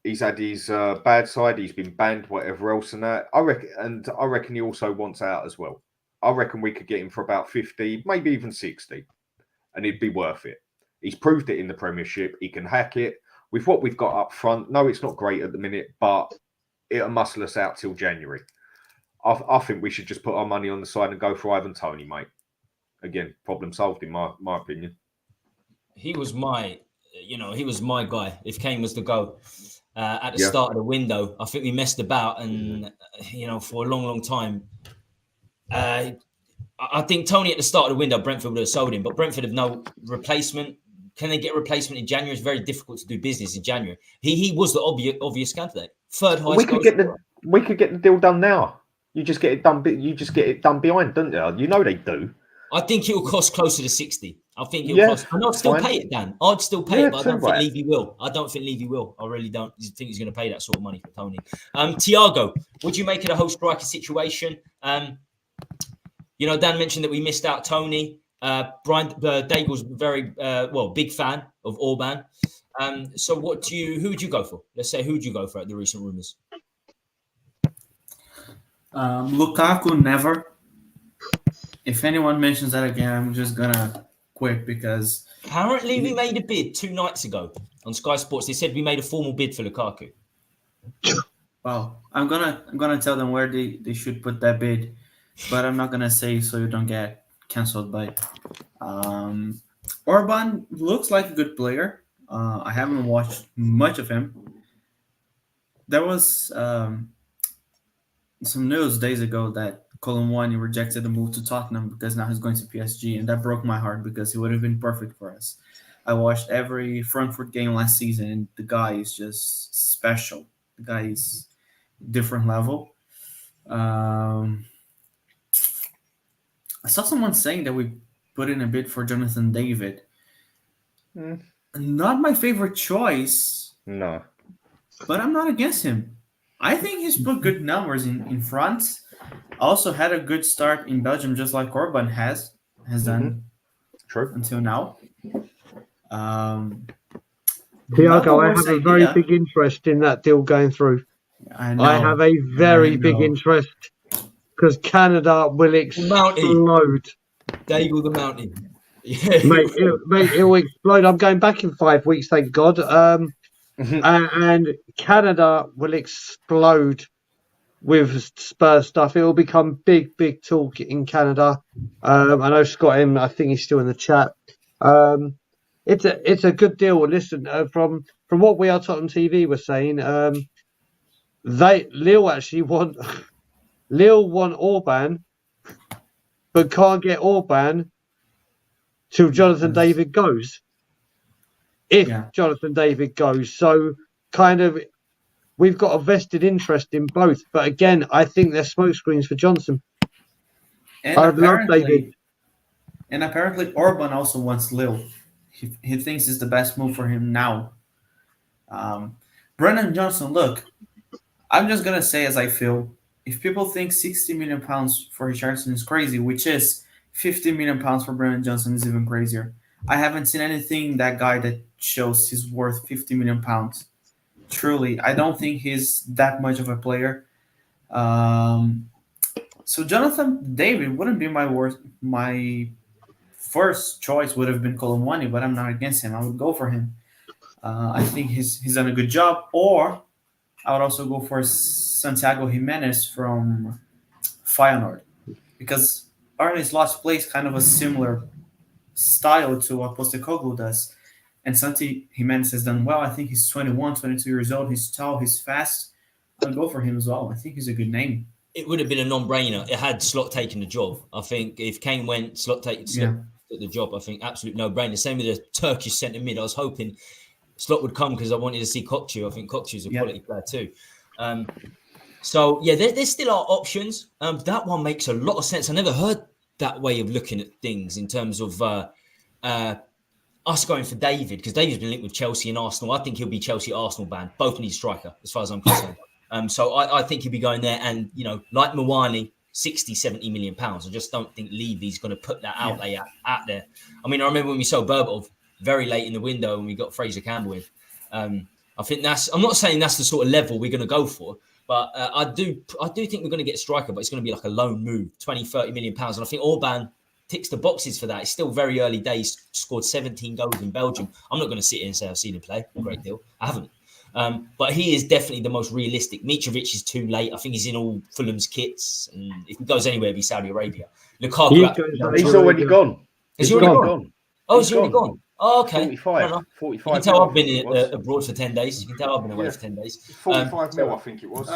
he's had his bad side. He's been banned, whatever else, and that. I reckon he also wants out as well. I reckon we could get him for about 50, maybe even 60, and it'd be worth it. He's proved it in the Premiership. He can hack it with what we've got up front. No, it's not great at the minute, but it'll muscle us out till January. I think we should just put our money on the side and go for Ivan Toney, mate. Again, problem solved in my opinion. He was my guy. If Kane was to go at the start of the window, I think we messed about, and for a long, long time. I think Toney at the start of the window, Brentford would have sold him, but Brentford have no replacement. Can they get a replacement in January? It's very difficult to do business in January. He was the obvious candidate. Third highest. We could get the deal done now. You just get it done. You just get it done behind, don't you? You know they do. I think it will cost closer to 60. I think it'll cost. And I'd still pay it, Dan. I'd still pay it, but I don't think Levy will. I really don't think he's going to pay that sort of money for Toney. Thiago, what do you make of the whole striker situation? Dan mentioned that we missed out Toney. Brian Daigle's very big fan of Orban. So who would you go for? Let's say, who would you go for at the recent rumours? Lukaku, never. If anyone mentions that again, I'm just gonna quit because apparently we made a bid 2 nights ago on Sky Sports. They said we made a formal bid for Lukaku. Well, I'm gonna tell them where they should put that bid, but I'm not gonna say so you don't get cancelled by. Orban looks like a good player. I haven't watched much of him. There was some news days ago that Colomwani rejected the move to Tottenham because now he's going to PSG, and that broke my heart because he would have been perfect for us. I watched every Frankfurt game last season, and the guy is just special. The guy is different level. I saw someone saying that we put in a bid for Jonathan David. Not my favorite choice. No. But I'm not against him. I think he's put good numbers in front. Also had a good start in Belgium, just like Orban has done. True. Until now. Thiago, I have a very big interest in that deal going through. I have a very big interest because Canada will explode. Daigle the Mountain. Mate, it will explode. I'm going back in 5 weeks, thank God. And Canada will explode with Spurs stuff. It will become big talk in Canada. I know Scott M, I think he's still in the chat. It's a good deal. Listen, from what We Are Tottenham TV was saying, Lille want Orban, but can't get Orban till Jonathan David goes. If Jonathan David goes, so kind of we've got a vested interest in both. But again, I think they're smokescreens for Johnson. I love David. And apparently Orban also wants Lille. He thinks it's the best move for him now. Brennan Johnson, look, I'm just going to say as I feel. If people think £60 million for Richarlison is crazy, which is £50 million for Brennan Johnson is even crazier. I haven't seen anything that guy that shows he's worth £50 million. Truly, I don't think he's that much of a player. So Jonathan David wouldn't be my first choice would have been Colomwani, but I'm not against him. I would go for him. I think he's done a good job. Or I would also go for Santiago Jimenez from Feyenoord, because Arne Slot's plays kind of a similar style to what Postecoglou does. And Santi Jimenez has done well. I think he's 21, 22 years old. He's tall, he's fast. I'll go for him as well. I think he's a good name. It would have been a non-brainer. It had Slot taken the job. I think if Kane went, Slot took the job. I think absolute no-brainer. Same with the Turkish centre mid. I was hoping Slot would come because I wanted to see Kokcu. I think Kokcu is a quality player too. So yeah, there still are options. That one makes a lot of sense. I never heard that way of looking at things in terms of us going for David, because David's been linked with Chelsea and Arsenal. I think he'll be Chelsea Arsenal banned. Both need striker, as far as I'm concerned. So I think he'll be going there. And, like Mawani, 60, 70 million pounds. I just don't think Levy's going to put that outlay out there. I mean, I remember when we sold Berbatov very late in the window and we got Fraser Campbell in. I think I'm not saying that's the sort of level we're going to go for, but I do think we're going to get a striker, but it's going to be like a loan move, 20, 30 million pounds. And I think Orban ticks the boxes for that. It's still very early days. Scored 17 goals in Belgium. I'm not going to sit here and say I've seen him play a great deal. I haven't. But he is definitely the most realistic. Mitrovic is too late. I think he's in all Fulham's kits. And if he goes anywhere, it'll be Saudi Arabia. Lukaku. He's already gone. Is he already gone? Oh, he's already gone. Oh, okay. 45. You can tell I've been abroad for 10 days. You can tell I've been away for 10 days. 45 mil, I think it was.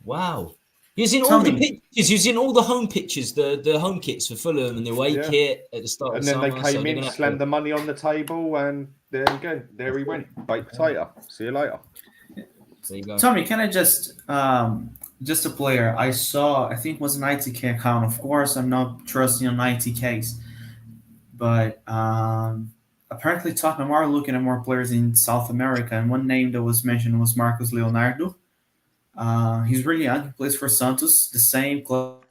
Wow. He was in all the pictures. He was in all the home pictures, the home kits for Fulham and the away kit at the start of the summer. And then they came in, slammed the money on the table, and there you go. There he went. Baked potato. See you later. There you go. Tommy, can I just a player I saw, I think it was an ITK account. Of course, I'm not trusting on ITKs. But apparently Tottenham are looking at more players in South America. And one name that was mentioned was Marcos Leonardo. He's really young. He plays for Santos, the same club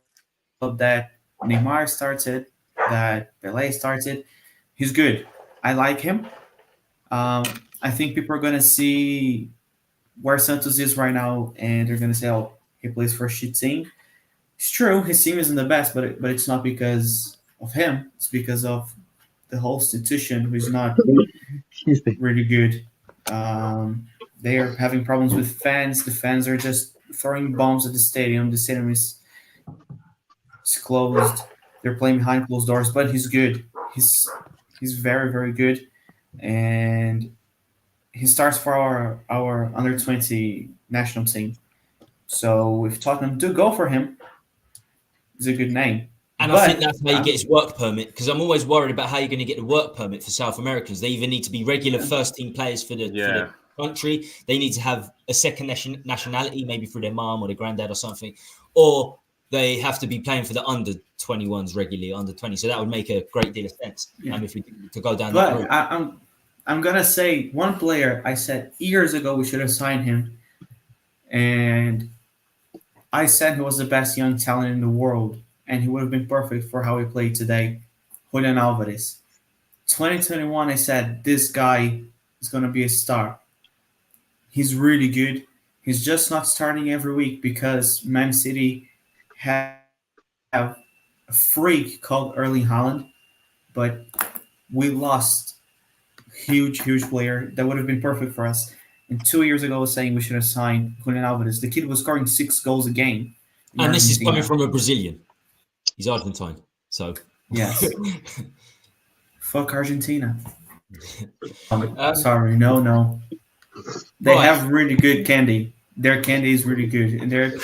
that Neymar started, that Pelé started. He's good. I like him. I think people are going to see where Santos is right now, and they're going to say, oh, he plays for a shit team. It's true. His team isn't the best, but it's not because of him. It's because of the whole institution, who's not really good. They are having problems with fans. The fans are just throwing bombs at the stadium. The stadium is closed. They're playing behind closed doors, but he's good. He's very, very good. And he starts for our under-20 national team. So if Tottenham do go for him, it's a good name. And I think that's how you get his work permit, because I'm always worried about how you're going to get the work permit for South Americans. They either need to be regular first-team players for the country, they need to have a second nationality, maybe through their mom or their granddad or something, or they have to be playing for the under-21s regularly, under-20. So that would make a great deal of sense if we to go down that route. I'm going to say one player I said years ago we should have signed him, and I said he was the best young talent in the world, and he would have been perfect for how he played today, Julian Alvarez. 2021, I said, this guy is going to be a star. He's really good. He's just not starting every week because Man City have a freak called Erling Haaland, but we lost huge player that would have been perfect for us. And 2 years ago, I was saying we should have signed Julian Alvarez. The kid was scoring 6 goals a game. And this is coming from a Brazilian. He's Argentine, so yes. Fuck Argentina. Sorry, no. They have really good candy. Their candy is really good, and their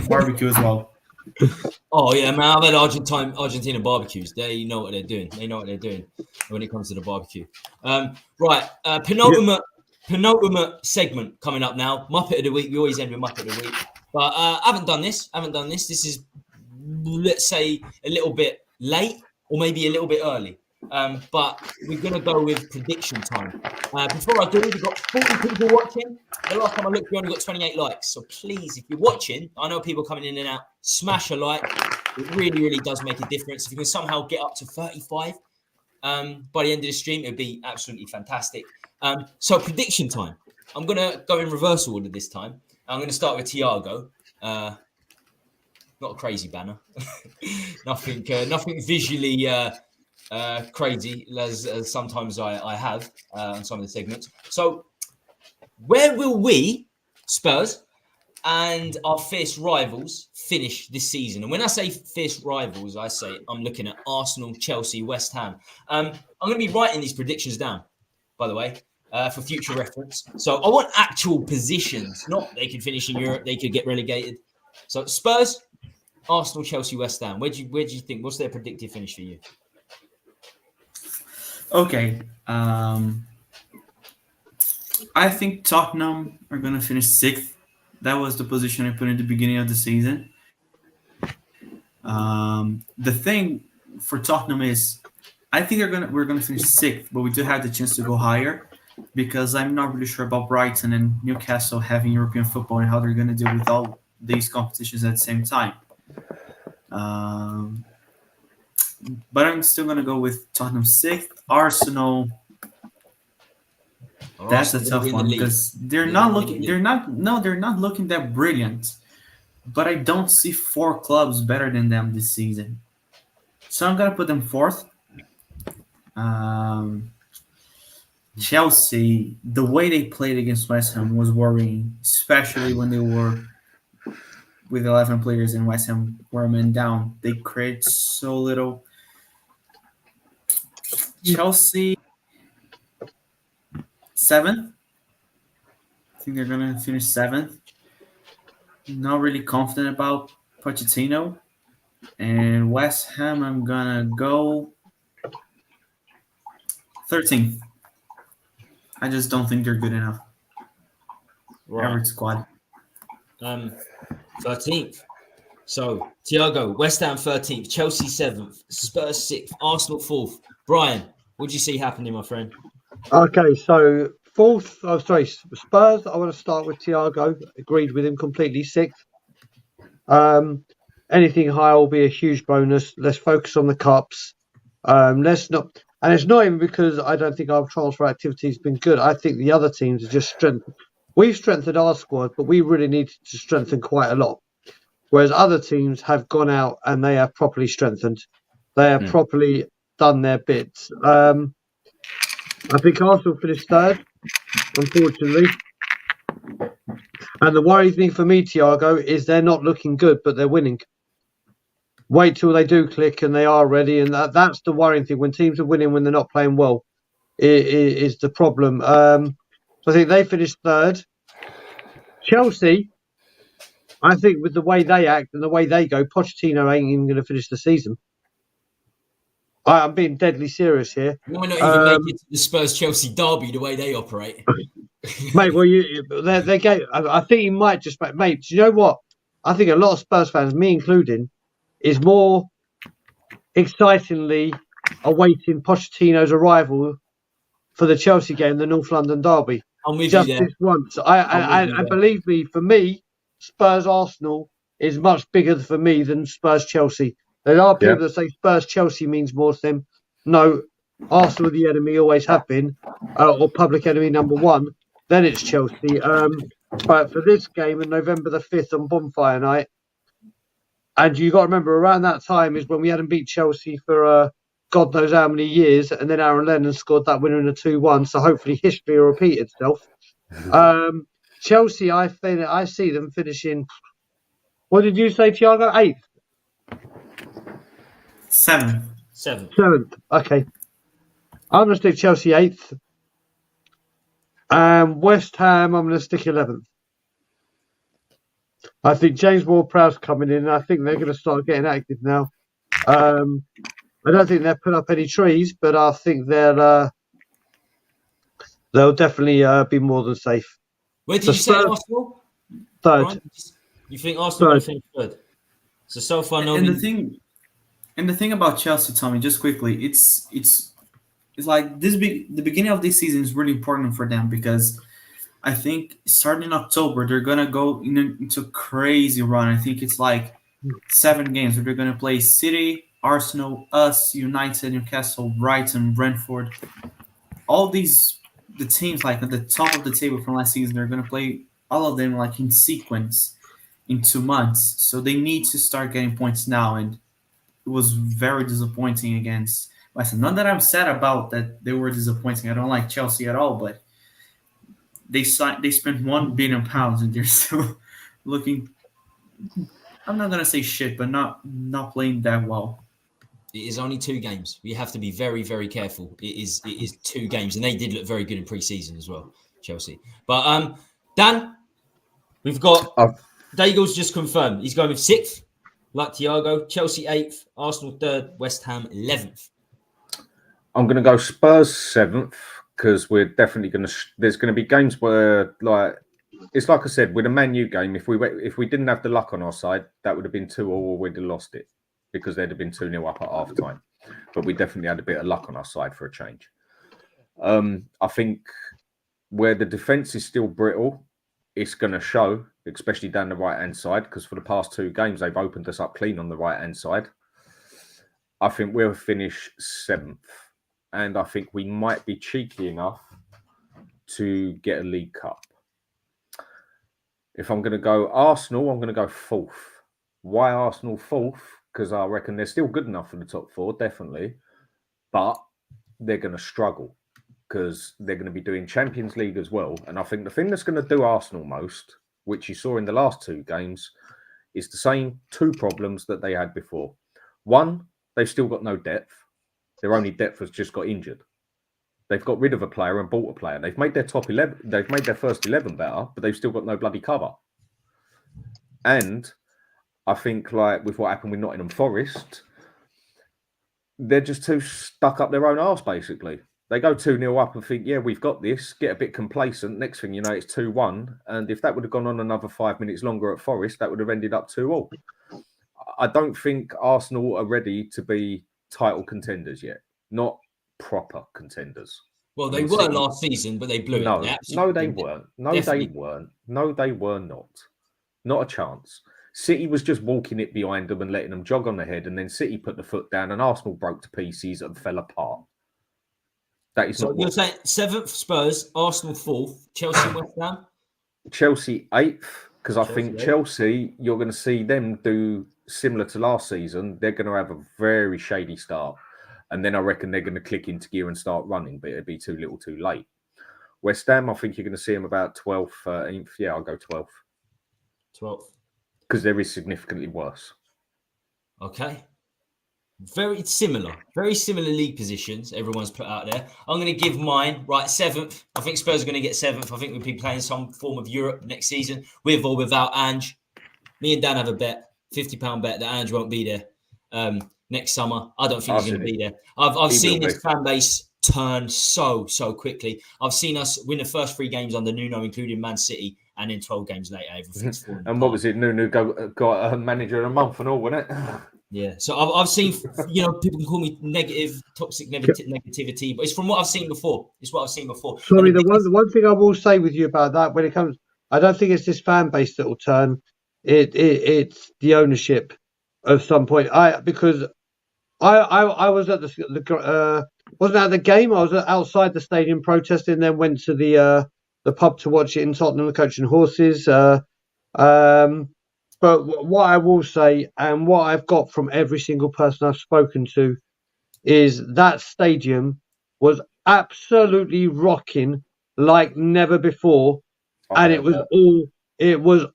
barbecue as well. Oh yeah, man! I've had Argentina barbecues. They know what they're doing. They know what they're doing when it comes to the barbecue. Penultimate segment coming up now. Muppet of the week. We always end with Muppet of the week, but I haven't done this. This is, let's say, a little bit late or maybe a little bit early. But we're going to go with prediction time. Before I do, we've got 40 people watching. The last time I looked, we only got 28 likes. So please, if you're watching, I know people coming in and out, smash a like. It really, really does make a difference. If you can somehow get up to 35 by the end of the stream, it would be absolutely fantastic. So prediction time. I'm going to go in reverse order this time. I'm going to start with Thiago. Not a crazy banner. nothing visually crazy as sometimes I have on some of the segments. So where will we, Spurs, and our fierce rivals finish this season? And when I say fierce rivals, I say I'm looking at Arsenal, Chelsea, West Ham. I'm going to be writing these predictions down, by the way, for future reference. So I want actual positions, not they could finish in Europe, they could get relegated. So Spurs, Arsenal, Chelsea, West Ham. Where do you think? What's their predicted finish for you? Okay. I think Tottenham are going to finish 6th. That was the position I put in the beginning of the season. The thing for Tottenham is, I think we're gonna finish sixth, but we do have the chance to go higher because I'm not really sure about Brighton and Newcastle having European football and how they're gonna deal with all these competitions at the same time. But I'm still gonna go with Tottenham sixth. Arsenal. That's a tough one because they're not looking that brilliant. But I don't see 4 clubs better than them this season. So I'm gonna put them fourth. Chelsea, the way they played against West Ham was worrying, especially when they were with 11 players and West Ham were a man down. They created so little. Chelsea, 7th. I think they're going to finish 7th. Not really confident about Pochettino. And West Ham, I'm going to go 13th. I just don't think they're good enough. Right. Average squad. 13th. So, Thiago, West Ham 13th, Chelsea 7th, Spurs 6th, Arsenal 4th. Brian, what do you see happening, my friend? Okay, so fourth, Spurs, I want to start with Thiago. Agreed with him completely. 6th. Anything higher will be a huge bonus. Let's focus on the cups. Let's not, and it's not even because I don't think our transfer activity has been good. I think the other teams are just strengthened. We've strengthened our squad, but we really need to strengthen quite a lot. Whereas other teams have gone out and they are properly strengthened. They have properly done their bits. I think Arsenal finished 3rd, unfortunately. And the worrying thing for me, Thiago, is they're not looking good, but they're winning. Wait till they do click and they are ready. And that's the worrying thing. When teams are winning, when they're not playing well, is the problem. So I think they finished 3rd. Chelsea, I think with the way they act and the way they go, Pochettino ain't even going to finish the season. I'm being deadly serious here. Why not even make it to the Spurs-Chelsea derby the way they operate? Mate, well, they go. I think he might just, mate. Do you know what? I think a lot of Spurs fans, me including, is more excitingly awaiting Pochettino's arrival for the Chelsea game, the North London derby. I'm with just you there. this once. I believe me, for me, Spurs Arsenal is much bigger for me than Spurs Chelsea. There are people that say Spurs Chelsea means more to them. No, Arsenal are the enemy, always have been, or public enemy number 1. Then it's Chelsea. But for this game on November the 5th on Bonfire Night, and you got to remember around that time is when we hadn't beat Chelsea for God knows how many years, and then Aaron Lennon scored that winner in a 2-1. So hopefully history will repeat itself. Chelsea, I see them finishing. What did you say, Thiago? 8th. 7th. Okay. I'm going to stick Chelsea 8th. West Ham, I'm going to stick 11th. I think James Ward-Prowse coming in. I think they're going to start getting active now. I don't think they'll put up any trees, but I think they'll definitely be more than safe. Where did you say Arsenal? 3rd. Right? You think Arsenal will finish 3rd? So far, no. And the thing about Chelsea, Tommy, just quickly, it's like the beginning of this season is really important for them because I think starting in October they're gonna go into a crazy run. I think it's like 7 games where they're gonna play City, Arsenal, us, United, Newcastle, Brighton, Brentford. All the teams like at the top of the table from last season, they're gonna play all of them like in sequence in 2 months. So they need to start getting points now, and it was very disappointing against West Ham. Not that I'm sad about that they were disappointing. I don't like Chelsea at all, but they spent £1 billion and they're still looking. I'm not gonna say shit, but not playing that well. It is only 2 games. We have to be very, very careful. It is 2 games, and they did look very good in pre-season as well, Chelsea. But Dan, we've got Daigle's just confirmed. He's going with 6th, like Thiago. Chelsea 8th, Arsenal 3rd, West Ham 11th. I'm going to go Spurs 7th because we're definitely going to. There's going to be games where like it's like I said, with a Man U game, if we didn't have the luck on our side, that would have been 2-2 or we'd have lost it because they'd have been 2-0 up at half time. But we definitely had a bit of luck on our side for a change. I think where the defence is still brittle, it's going to show, especially down the right-hand side, because for the past 2 games, they've opened us up clean on the right-hand side. I think we'll finish 7th. And I think we might be cheeky enough to get a League Cup. If I'm going to go Arsenal, I'm going to go 4th. Why Arsenal 4th? Because I reckon they're still good enough for the top 4, definitely. But they're going to struggle because they're going to be doing Champions League as well. And I think the thing that's going to do Arsenal most, which you saw in the last 2 games, is the same 2 problems that they had before. One, they've still got no depth. Their only depth has just got injured. They've got rid of a player and bought a player. They've made their top 11. They've made their first 11 better, but they've still got no bloody cover. And I think, like with what happened with Nottingham Forest, they're just too stuck up their own arse, basically. They go 2-0 up and think, yeah, we've got this, get a bit complacent. Next thing you know, it's 2-1. And if that would have gone on another 5 minutes longer at Forest, that would have ended up 2-2. I don't think Arsenal are ready to be title contenders yet. Not proper contenders. Well, they were last season, but they blew it. No, they weren't. No, they weren't. No, they were not. Not a chance. City was just walking it behind them and letting them jog on ahead, and then City put the foot down, and Arsenal broke to pieces and fell apart. That is so not. You're saying 7th Spurs, Arsenal 4th, Chelsea, West Ham, Chelsea 8th, because I think 8th. Chelsea, you're going to see them do similar to last season. They're going to have a very shady start. And then I reckon they're going to click into gear and start running, but it'll be too little too late. West Ham, I think you're going to see them about 12th, 13th. Yeah, I'll go 12th. 12th. Because there is significantly worse. Okay. Very similar league positions everyone's put out there. I'm going to give mine, right, 7th. I think Spurs are going to get 7th. I think we'll be playing some form of Europe next season, with or without Ange. Me and Dan have a bet, £50 bet that Ange won't be there next summer. I don't think he's going to be there. I've seen this fan base turn so quickly. I've seen us win the first 3 games under Nuno, including Man City, and then 12 games later, everything's falling apart. And what was it? Nuno got a manager in a month and all, wasn't it? Yeah. So I've seen, people can call me negative, toxic negativity, but it's from what I've seen before. Sorry, the one thing I will say with you about that, when it comes, I don't think it's this fan base that will turn. It's the ownership at some point. Because I was at wasn't at the game. I was outside the stadium protesting. Then went to the pub to watch it in Tottenham, coaching horses. But what I will say, and what I've got from every single person I've spoken to, is that stadium was absolutely rocking like never before, and it was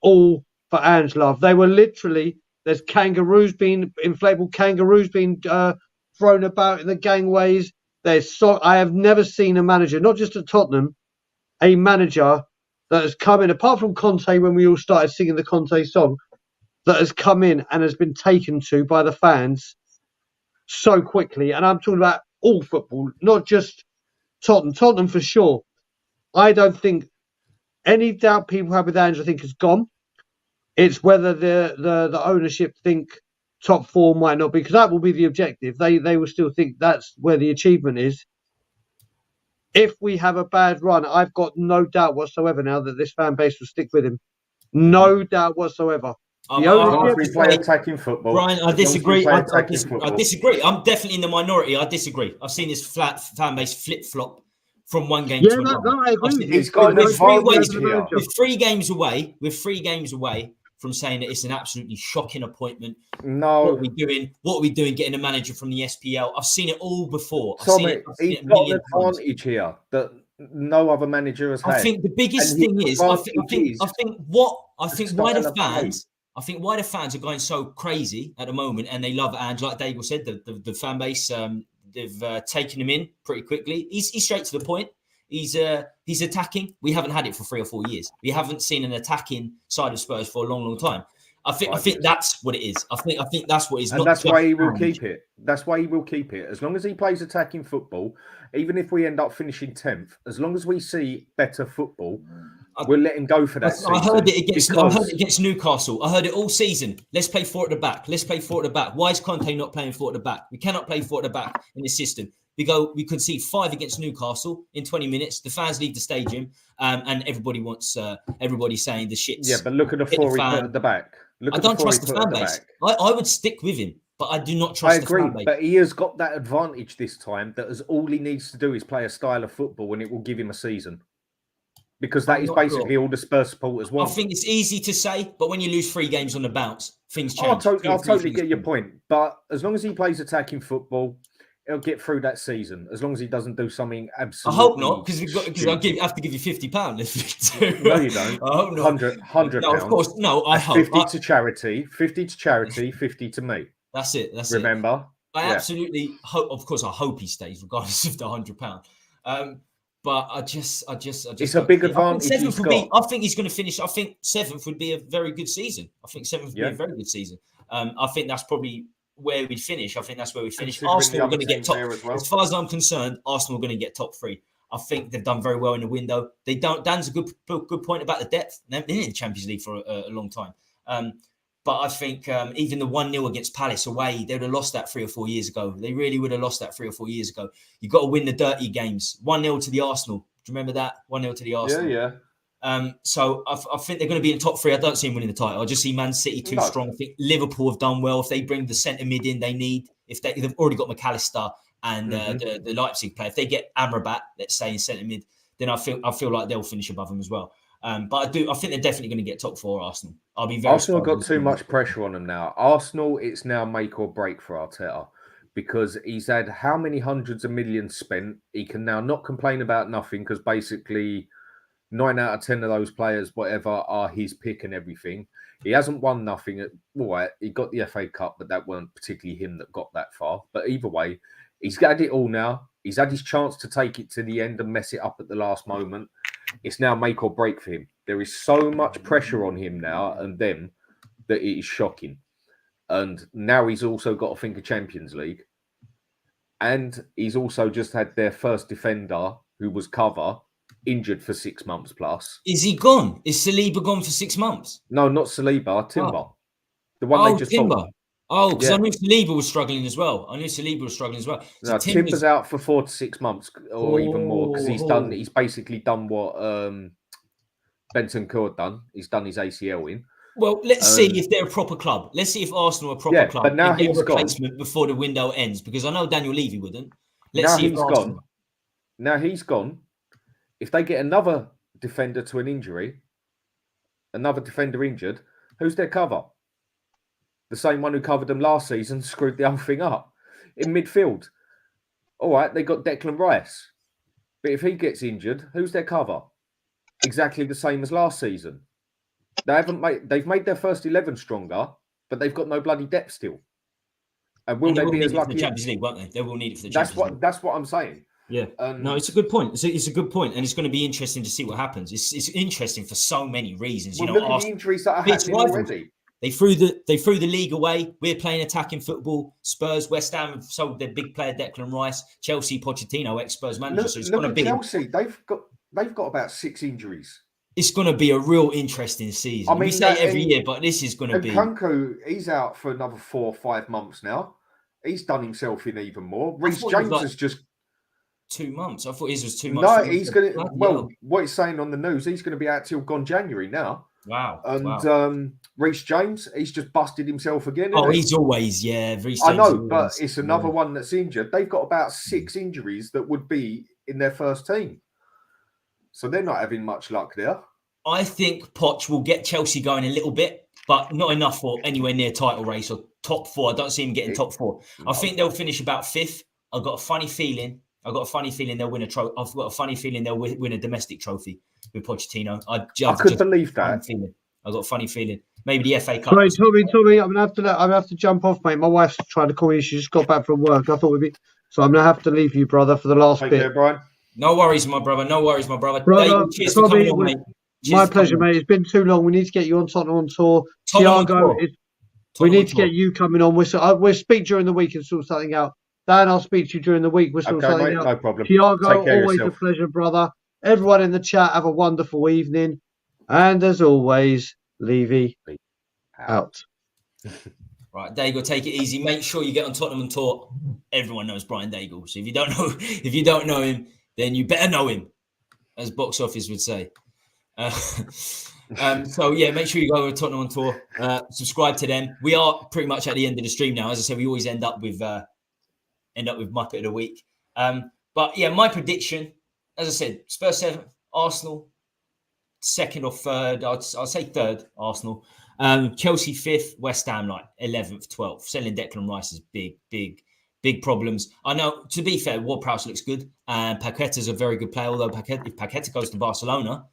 all for Ange love. They were literally, there's inflatable kangaroos being thrown about in the gangways. I have never seen a manager, not just at Tottenham, a manager that has come in, apart from Conte when we all started singing the Conte song, that has come in and has been taken to by the fans so quickly. And I'm talking about all football, not just Tottenham. Tottenham for sure. I don't think any doubt people have with Ange, I think, has gone. It's whether the ownership think top 4 might not be, because that will be the objective. They will still think that's where the achievement is. If we have a bad run, I've got no doubt whatsoever now that this fan base will stick with him. No doubt whatsoever. As long as we play attacking football. Brian, I disagree. I disagree. I'm definitely in the minority. I disagree. I've seen this fan base flip-flop from one game to another. No, I agree. He's got an advantage here. With 3 games away from saying that it's an absolutely shocking appointment. No. What are we doing getting a manager from the SPL? I've seen it all before. Tommy, he's got an advantage here that no other manager has had. I think the biggest thing is, I think why the fans are going so crazy at the moment, and they love Ange, like Daigle said, the fan base, they've taken him in pretty quickly. He's straight to the point. He's attacking. We haven't had it for 3 or 4 years. We haven't seen an attacking side of Spurs for a long time. I think that's what it is. I think that's what it is. And that's why he will keep it. That's why he will keep it. As long as he plays attacking football, even if we end up finishing 10th, as long as we see better football, We'll let him go for that season. I heard it against Newcastle. I heuld it all season. Let's play 4 at the back. Let's play 4 at the back. Why is Conte not playing 4 at the back? We cannot play 4 at the back in this system. We concede 5 against Newcastle in 20 minutes. The fans leave the stadium, and everybody's saying the shit's. Yeah, but look at the 4 he put at the back. I don't trust the fan base. I would stick with him, but I do not trust the fan base. But he has got that advantage this time that all he needs to do is play a style of football, and it will give him a season. Because that is basically all the Spurs supporters want. I think it's easy to say, but when you lose 3 games on the bounce, things change. I'll totally get your point. But as long as he plays attacking football, he'll get through that season. As long as he doesn't do something absolutely. I hope not, because I have to give you £50. No, you don't. I hope not. £100. No, of course. No, I hope. 50 to charity, 50 to me. That's it. Remember? I absolutely hope. Of course, I hope he stays, regardless of the £100. But I just. It's a big advantage. I think he's going to finish. I think 7th would be a very good season. I think 7th would be a very good season. I think that's probably where we'd finish. I think that's where we finish. Arsenal are going to get top. Well. As far as I'm concerned, Arsenal are going to get top 3. I think they've done very well in the window. They don't. Dan's a good point about the depth. They've been in the Champions League for a long time. But I think even the 1-0 against Palace away, they would have lost that 3 or 4 years ago. They really would have lost that 3 or 4 years ago. You've got to win the dirty games. 1-0 to the Arsenal. Do you remember that? 1-0 to the Arsenal. Yeah. So I think they're going to be in top 3. I don't see them winning the title. I just see Man City too strong. I think Liverpool have done well. If they bring the centre mid in they need, they've already got McAllister and the Leipzig player. If they get Amrabat, let's say, in centre mid, then I feel like they'll finish above them as well. But I think they're definitely going to get top 4. Arsenal. I'll be very. Arsenal got too much pressure on them now. Arsenal, it's now make or break for Arteta because he's had how many hundreds of millions spent. He can now not complain about nothing because basically 9 out of 10 of those players, whatever, are his pick and everything. He hasn't won nothing. He got the FA Cup, but that weren't particularly him that got that far. But either way, he's got it all now. He's had his chance to take it to the end and mess it up at the last moment. It's now make or break for him. There is so much pressure on him now and them that it is shocking. And now he's also got to think of Champions League. And he's also just had their first defender, who was cover, injured for 6 months plus. Is he gone? Is Saliba gone for 6 months? No, not Saliba, Timber. Oh. The one they just Timber. bought. Oh, because I knew Saliba was struggling as well. So Timber's out for 4 to 6 months or even more because he's basically done what Bentancur done. He's done his ACL in. Well, let's see if they're a proper club. Let's see if Arsenal are a proper club. But now he's replacement before the window ends, because I know Daniel Levy wouldn't. Now he's gone. If they get another defender to an injury, another defender injured, who's their cover? The same one who covered them last season screwed the whole thing up. In midfield, all right, they got Declan Rice. But if he gets injured, who's their cover? Exactly the same as last season. They've made their first 11 stronger, but they've got no bloody depth still. And will they be as lucky? For the Champions League, won't they? They will need it for the Champions League. That's what I'm saying. Yeah. No, it's a good point. It's a good point, and it's going to be interesting to see what happens. It's interesting for so many reasons. Well, look at the injuries that are happening already. They threw the league away. We're playing attacking football. Spurs, West Ham have sold their big player Declan Rice. Chelsea, Pochettino, ex-Spurs manager. So it's going to be Chelsea. They've got about 6 injuries. It's going to be a real interesting season. I mean, we say it every year, but this is going to be. Kunku, he's out for another 4 or 5 months now. He's done himself in even more. Reece James has just 2 months. I thought his was 2 months. No, he's going to. Well, what he's saying on the news, he's going to be out till gone January now. Wow. And Reece James, he's just busted himself again. He's always, Reece James, I know, but it's another one that's injured. They've got about 6 injuries that would be in their first team. So they're not having much luck there. I think Poch will get Chelsea going a little bit, but not enough for anywhere near title race or top 4. I don't see him getting top 4. I think they'll finish about 5th. I've got a funny feeling they'll win a trophy. I've got a funny feeling they'll win a domestic trophy with Pochettino. I could believe that. I've got a funny feeling. Maybe the FA Cup. Sorry, Tommy, I'm gonna have to jump off, mate. My wife's trying to call me. She just got back from work. I thought so. I'm gonna have to leave you, brother, for the last bit. Care, Brian. No worries, my brother. Brother, cheers for coming on, mate. My pleasure, mate. It's been too long. We need to get you on Tottenham on tour. Thiago, we need to get you coming on. We'll speak during the week and sort something out. Dan, I'll speak to you during the week. We'll sort something out. No problem. Thiago, always a pleasure, brother. Everyone in the chat, have a wonderful evening. And as always, Levy out. Right, Daigle, take it easy. Make sure you get on Tottenham on tour. Everyone knows Brian Daigle, so if you don't know him, then you better know him, as box office would say. So yeah, make sure you go over Tottenham on tour. Subscribe to them. We are pretty much at the end of the stream now. As I said, we always end up with Muppet of the Week. But yeah, my prediction, as I said, Spurs 7th, Arsenal 2nd or 3rd. I'll say 3rd, Arsenal. Chelsea 5th, West Ham like 11th, 12th. Selling Declan Rice is big problems. I know, to be fair, Ward-Prowse looks good. And Paqueta's a very good player, although if Paqueta goes to Barcelona,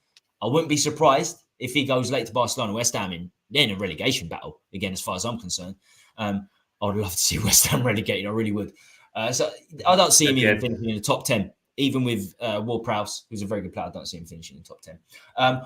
I wouldn't be surprised if he goes late to Barcelona. West Ham they're in a relegation battle, again, as far as I'm concerned. I would love to see West Ham relegated. I really would. So I don't see him even finishing in the top 10. Even with Ward-Prowse, who's a very good player, I don't see him finishing in the top 10. I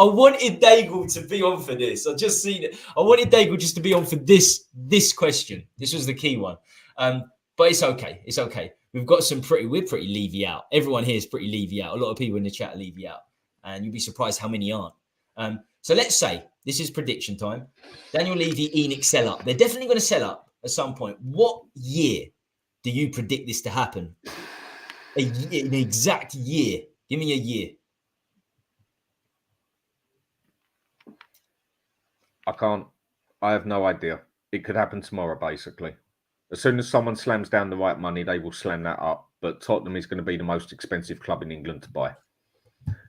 wanted Daigle to be on for this. I just seen it. I wanted Daigle just to be on for this question. This was the key one. But it's okay. It's okay. We're pretty Levy out. Everyone here is pretty Levy out. A lot of people in the chat are Levy out. And you'll be surprised how many aren't. So let's say this is prediction time. Daniel Levy, Enoch sell up. They're definitely going to sell up at some point. What year do you predict this to happen? An exact year. Give me a year. I can't. I have no idea. It could happen tomorrow, basically. As soon as someone slams down the right money, they will slam that up. But Tottenham is going to be the most expensive club in England to buy.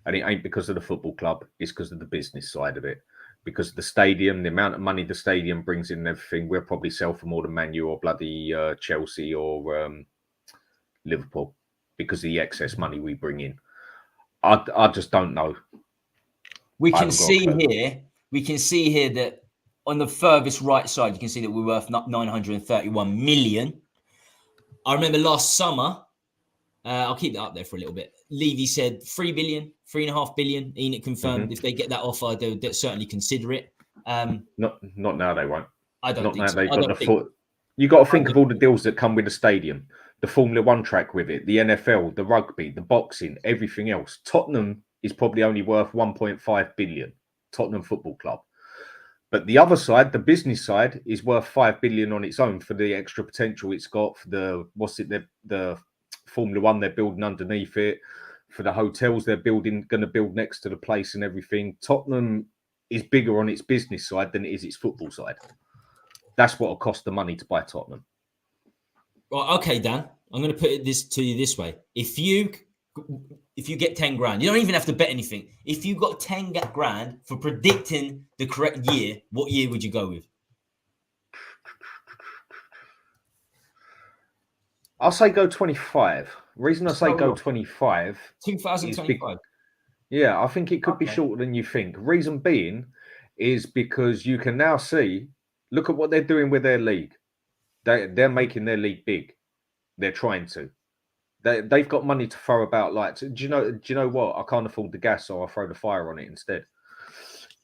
And it ain't because of the football club. It's because of the business side of it. Because of the stadium, the amount of money the stadium brings in and everything, we'll probably sell for more than Man U or bloody Chelsea or Liverpool. Because of the excess money we bring in. I just don't know. We can see here that on the furthest right side, you can see that we're worth 931 million. I remember last summer, I'll keep that up there for a little bit. Levy said 3 billion, 3.5 billion. Enoch confirmed if they get that offer, they'll certainly consider it. Not now, they won't. I don't not think now so. they've got the foot. You got to think of all the deals that come with the stadium, the Formula One track with it, the NFL, the rugby, the boxing, everything else. Tottenham is probably only worth 1.5 billion. Tottenham Football Club. But the other side, the business side, is worth 5 billion on its own for the extra potential it's got for the Formula One they're building underneath it, for the hotels they're going to build next to the place and everything. Tottenham is bigger on its business side than it is its football side. That's what will cost the money to buy Tottenham. Well, okay, Dan, I'm going to put it to you this way. If you get 10 grand, you don't even have to bet anything. If you got 10 grand for predicting the correct year, what year would you go with? I'll say go 25. The reason I say go 25... 2025. Yeah, I think it could be shorter than you think. Reason being is because you can now see, look at what they're doing with their league. They're making their league big. They're trying to. They've got money to throw about. Like, do you know what? I can't afford the gas, so I'll throw the fire on it instead.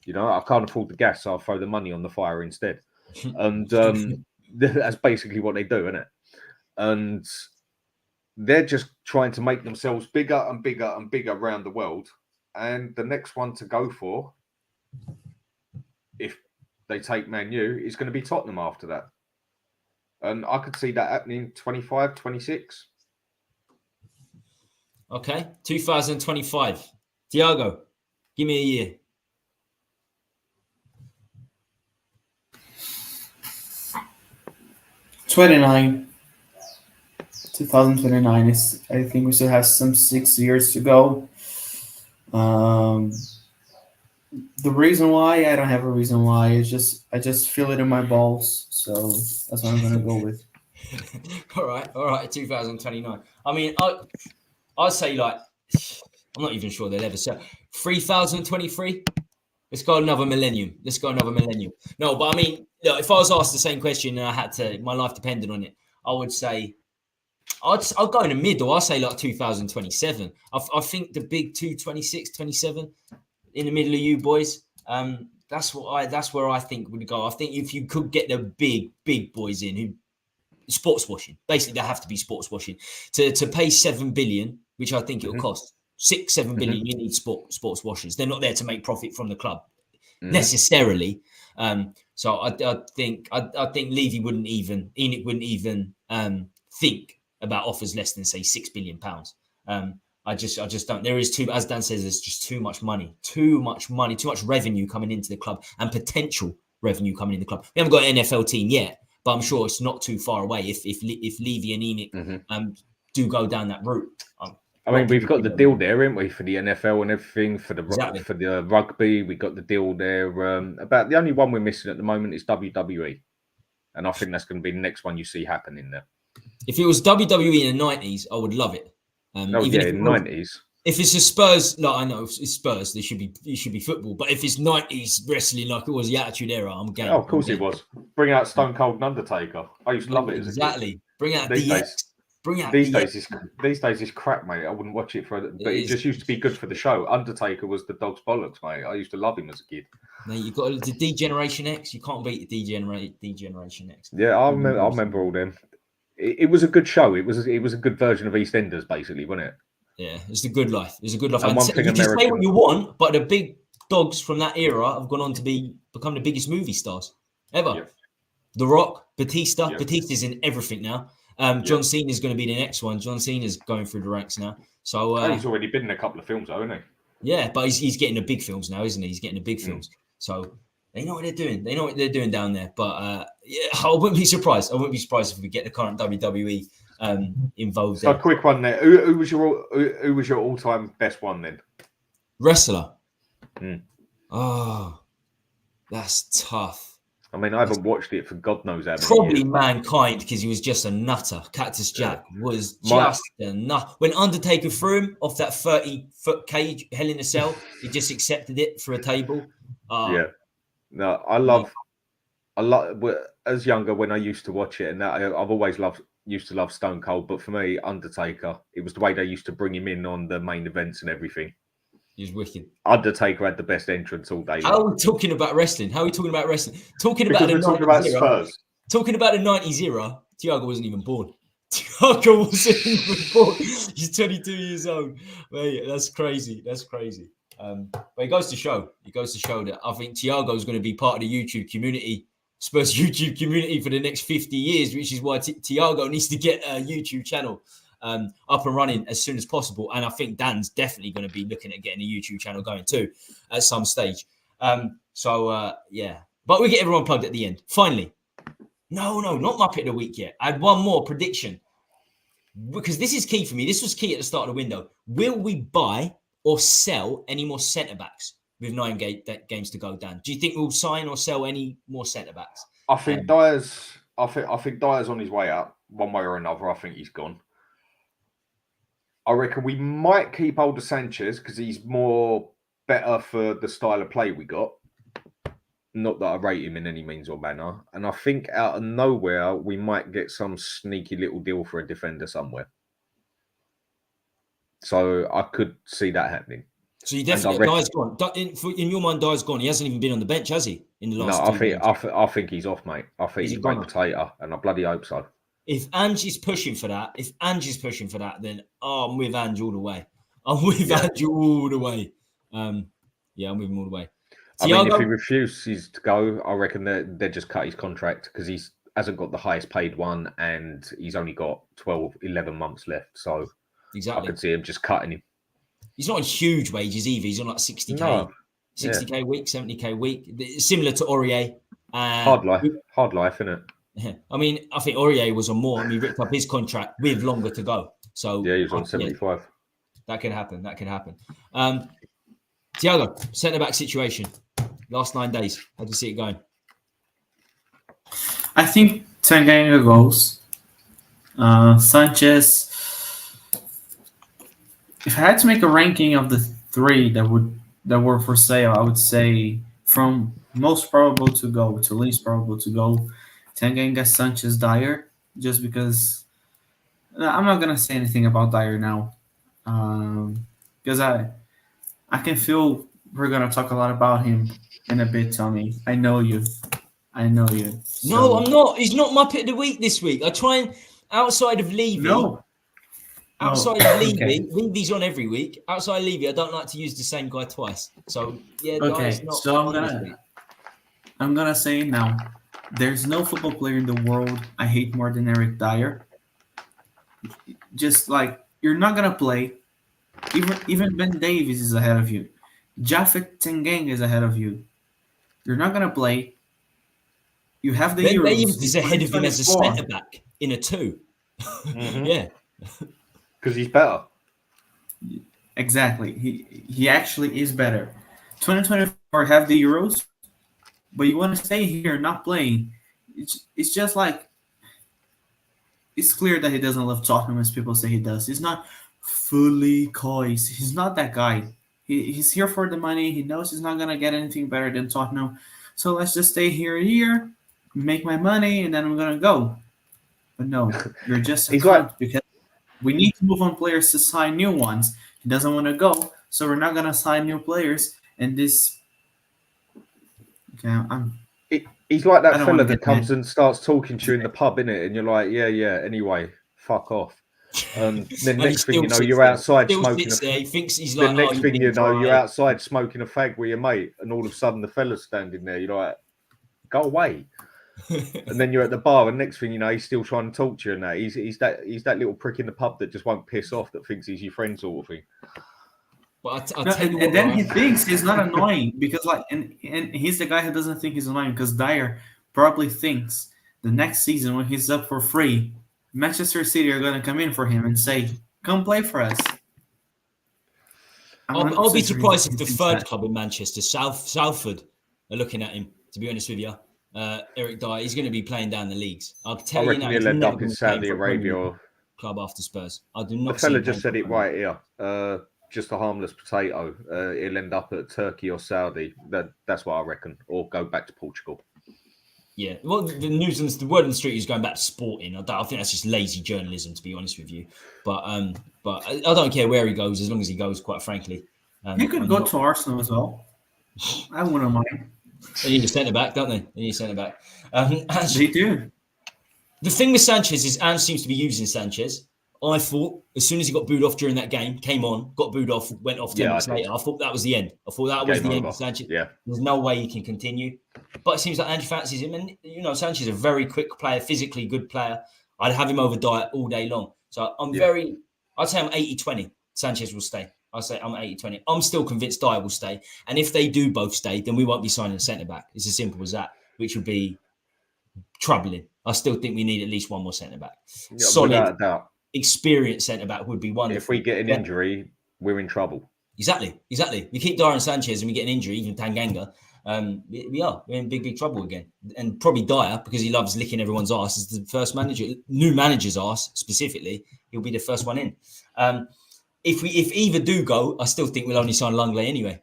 You know, I can't afford the gas, so I'll throw the money on the fire instead. And that's basically what they do, isn't it? And they're just trying to make themselves bigger and bigger and bigger around the world. And the next one to go for, if they take Man U, is going to be Tottenham after that. And I could see that happening 25, 26. Okay, 2025. Thiago, give me a year. '29. 2029 is. I think we still have some 6 years to go. The reason why, I don't have a reason why. It's just I just feel it in my balls. So that's what I'm gonna go with. All right. 2029. I mean, I'd say like I'm not even sure they'll ever sell 3023. Let's go another millennium. No, but I mean, look, if I was asked the same question and my life depended on it, I would say I'll go in the middle. I'll say like 2027. I think the big 226, 27 in the middle of you boys. That's where I think would go. I think if you could get the big boys in who sports washing, basically they have to be sports washing to pay 7 billion, which I think it'll cost 6-7 billion. You need sports washers. They're not there to make profit from the club necessarily. So I think Levy wouldn't even think about offers less than say £6 billion. I just don't. There is as Dan says, there's just too much money, too much revenue coming into the club, and potential revenue coming in the club. We haven't got an NFL team yet, but I'm sure it's not too far away if Levy and ENIC do go down that route. I mean, we've got the deal there, haven't we, for the NFL and everything, for the rugby. We got the deal there. About the only one we're missing at the moment is WWE, and I think that's going to be the next one you see happening there. If it was WWE in the 90s, I would love it. In the 90s. If it's a Spurs, I know it's Spurs. It should be football. But if it's 90s wrestling like it was the Attitude Era, I'm game. Oh, of course it was. Bring out Stone Cold and Undertaker. I used to love it. Exactly. Bring out DX. These days is crap, mate. I wouldn't watch it but it just used to be good for the show. Undertaker was the dog's bollocks, mate. I used to love him as a kid. Mate, you've got the D-Generation X. You can't beat the D-Generation X. Yeah, I remember all them. It was a good show. It was a good version of EastEnders, basically, wasn't it? Yeah, it's the good life. It's a good life. And one thing you can say what you want, but the big dogs from that era have gone on to become the biggest movie stars ever. Yeah. The Rock, Batista. Yeah. Batista's in everything now. John Cena's going to be the next one. John Cena's going through the ranks now. So he's already been in a couple of films, though, hasn't he? Yeah, but he's getting the big films now, isn't he? He's getting the big films. So they know what they're doing. They know what they're doing down there. But yeah, I wouldn't be surprised. I wouldn't be surprised if we get the current WWE involved. So a quick one there. Who was your all-time best one then? Wrestler. Oh, that's tough. I mean, I haven't watched it for God knows how many Probably years. Mankind, because he was just a nutter. Cactus Jack was just a nut. When Undertaker threw him off that 30-foot cage, Hell in a Cell, he just accepted it for a table. Yeah. No, as younger when I used to watch it, and that I've always used to love Stone Cold, but for me, Undertaker, it was the way they used to bring him in on the main events and everything. He was wicked. Undertaker had the best entrance all day. How are we talking about wrestling? Talking about the 90s era. Spurs. Talking about the 90s era, Thiago wasn't even born. Thiago wasn't even born. He's 22 years old. Mate, that's crazy. That's crazy. But it goes to show that I think Thiago is going to be part of the YouTube community, Spurs YouTube community for the next 50 years, which is why Thiago needs to get a YouTube channel up and running as soon as possible. And I think Dan's definitely going to be looking at getting a YouTube channel going too at some stage. Yeah. But we get everyone plugged at the end. Finally. No, not my pick of the week yet. I had one more prediction. Because this is key for me. This was key at the start of the window. Will we buy or sell any more centre-backs with 9 games to go, Dan? Do you think we'll sign or sell any more centre-backs? I think Dyer's on his way out, one way or another. I think he's gone. I reckon we might keep hold of Sanchez because he's more better for the style of play we got. Not that I rate him in any means or manner. And I think out of nowhere, we might get some sneaky little deal for a defender somewhere. So I could see that happening. So you definitely Dyer's gone. In your mind, Dyer's gone. He hasn't even been on the bench, has he? In the last I think he's off, mate. I think he's a great potato, and I bloody hope so. If Ange is pushing for that, then I'm with Ange all the way. I'm with Ange all the way. I'm with him all the way. Thiago? I mean, if he refuses to go, I reckon they just cut his contract because he hasn't got the highest paid one and he's only got 11 months left. So exactly. I could see him just cutting him. He's not on huge wages either. He's on like 60K. No. 60K a week, 70K a week. Similar to Aurier. Hard life, isn't it? I mean, I think Aurier was on more and he ripped up his contract with longer to go. So yeah, he was on 75. That could happen. Thiago, centre-back situation. Last 9 days. How do you see it going? I think 10 goals. Sanchez. If I had to make a ranking of the 3 that were for sale, I would say from most probable to go to least probable to go, Tanganga, Sanchez, Dyer. Just because I'm not gonna say anything about Dyer now, because I can feel we're gonna talk a lot about him in a bit, Tommy. I know you. So. No, I'm not. He's not my pick of the week this week. I try and outside of Levy. No. Outside Oh, of Levy, okay. Levy's on every week. Outside of Levy, I don't like to use the same guy twice. So yeah, Okay, Dyer's not so on this week. I'm gonna say now, there's no football player in the world I hate more than Eric Dyer. Just like you're not gonna play, even Ben Davies is ahead of you. Japheth Tengeng is ahead of you. You're not gonna play. You have the Ben Euros. Davies is ahead of him as a 2024. centre back in a 2. Mhm. Yeah. Because he's better. Exactly. He actually is better. 2024 have the Euros, but you want to stay here not playing. It's just like it's clear that he doesn't love Tottenham as people say he does. He's not fully coy. He's not that guy. He's here for the money. He knows he's not gonna get anything better than Tottenham. So let's just stay here a year, make my money, and then I'm gonna go. But no, you're just a He's cunt like- because we need to move on players to sign new ones. He doesn't want to go, so we're not gonna sign new players. And this, okay, He's like I that don't fella wanna that get comes mad. and starts talking to you in the pub, innit? And you're like, yeah, anyway, fuck off. Then And next he thing you know, still you're sits there. outside Still smoking sits there. He thinks he's Then like, next thing you being know, you're dry. outside smoking a fag with your mate, and all of a sudden the fella's standing there. You're like, go away. And then you're at the bar, and next thing you know, he's still trying to talk to you. And that he's that little prick in the pub that just won't piss off, that thinks he's your friend, sort of thing. But I No, tell you and what, then right? he thinks he's not annoying because like and he's the guy who doesn't think he's annoying because Dyer probably thinks the next season when he's up for free, Manchester City are gonna come in for him and say, "Come play for us." I'll be surprised if the thinks third that. club in Manchester, Salford, are looking at him. To be honest with you, Eric Dyer, he's going to be playing down the leagues. I'll tell I you reckon now, he'll he's end never up in going to play Saudi for a Premier Arabia. League Or club after Spurs. I do the not. fella see just him said it playing. right here. Just a harmless potato. He'll end up at Turkey or Saudi. That's what I reckon. Or go back to Portugal. Yeah, well, the word on the street is going back to Sporting. I think that's just lazy journalism, to be honest with you. But I don't care where he goes as long as he goes. Quite frankly, He could go to Arsenal as well. I wouldn't mind. They need a centre back, don't they? They need a centre back. They do. The thing with Sanchez is Ange seems to be using Sanchez. I thought as soon as he got booed off during that game, came on, got booed off, went off 10 minutes later. I thought that was the end. I thought that was Game the end over. of Sanchez. Yeah. There's no way he can continue. But it seems like Ange fancies him. And, Sanchez is a very quick player, physically good player. I'd have him over Dyer all day long. So I'd say I'm 80-20. Sanchez will stay. I say I'm 80-20. I'm still convinced Dyer will stay. And if they do both stay, then we won't be signing a centre-back. It's as simple as that, which would be troubling. I still think we need at least one more centre-back. Yeah, Solid, without a doubt. experienced centre-back would be wonderful. If we get an injury, we're in trouble. Exactly. We keep Dyer and Sanchez and we get an injury, even Tanganga, we're in big trouble again. And probably Dyer, because he loves licking everyone's ass, is the first manager, new manager's ass specifically. He'll be the first one in. If either do go, I still think we'll only sign Langley anyway.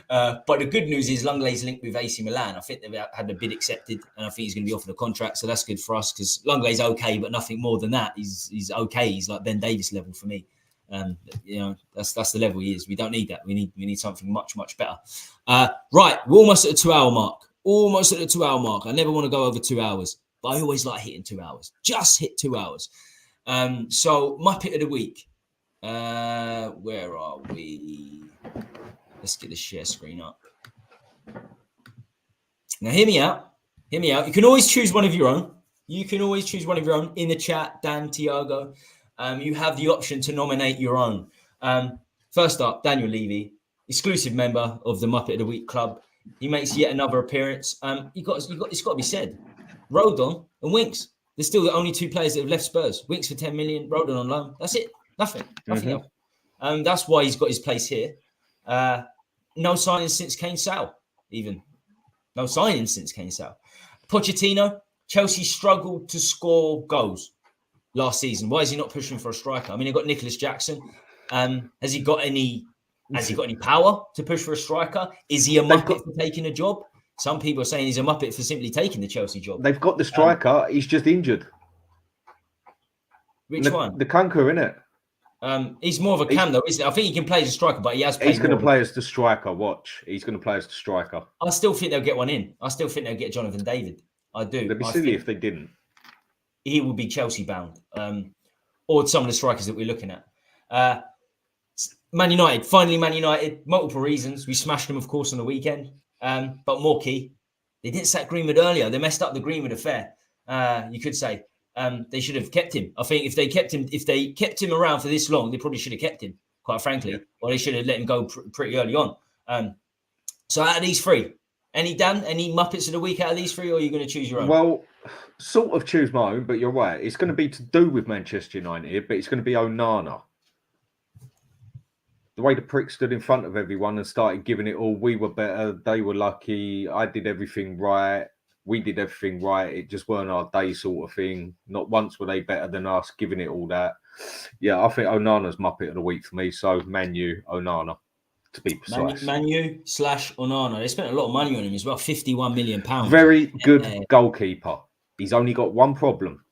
But the good news is Langley's linked with AC Milan. I think they've had a bid accepted, and I think he's going to be offered a contract. So that's good for us because Langley's okay, but nothing more than that. He's okay. He's like Ben Davies level for me. That's the level he is. We don't need that. We need something much better. Right, we're almost at the 2-hour mark. I never want to go over 2 hours, but I always like hitting 2 hours. Just hit 2 hours. So my pick of the week. Where are we? Let's get the share screen up. Now, hear me out. You can always choose one of your own. In the chat, Dan, Tiago. You have the option to nominate your own. First up, Daniel Levy, exclusive member of the Muppet of the Week Club. He makes yet another appearance. It's got to be said. Rodon and Winks. They're still the only two players that have left Spurs. Winks for 10 million, Rodon on loan. That's it. Nothing else. That's why he's got his place here. No signings since Kane Sal, even. No signings since Kane Sal. Pochettino, Chelsea struggled to score goals last season. Why is he not pushing for a striker? I mean, they've got Nicholas Jackson. Has he got any power to push for a striker? Is he a muppet for taking a job? Some people are saying he's a muppet for simply taking the Chelsea job. They've got the striker. He's just injured. Which one? The Kunku, innit? He's more of a cam, though, isn't it? I think he can play as a striker, but he has played. He's going to play as the striker. Watch. He's going to play as the striker. I still think they'll get one in. I still think they'll get Jonathan David. I do. They'd be silly if they didn't. He will be Chelsea bound. or some of the strikers that we're looking at. Man United, multiple reasons. We smashed them, of course, on the weekend. But more key, they didn't sack Greenwood earlier. They messed up the Greenwood affair, you could say. They should have kept him. I think if they kept him around for this long, they probably should have kept him, quite frankly. Or they should have let him go pretty early on. So out of these three, any Muppets of the week out of these three, or are you going to choose your own? Well, sort of choose my own, but you're right. It's going to be to do with Manchester United, but it's going to be Onana. The way the prick stood in front of everyone and started giving it all, we were better, they were lucky, I did everything right, we did everything right, it just weren't our day sort of thing. Not once were they better than us, giving it all that. Yeah, I think Onana's Muppet of the week for me, so Man U, Onana, to be precise. Man U / Onana. They spent a lot of money on him as well, £51 million. Very good goalkeeper. He's only got one problem.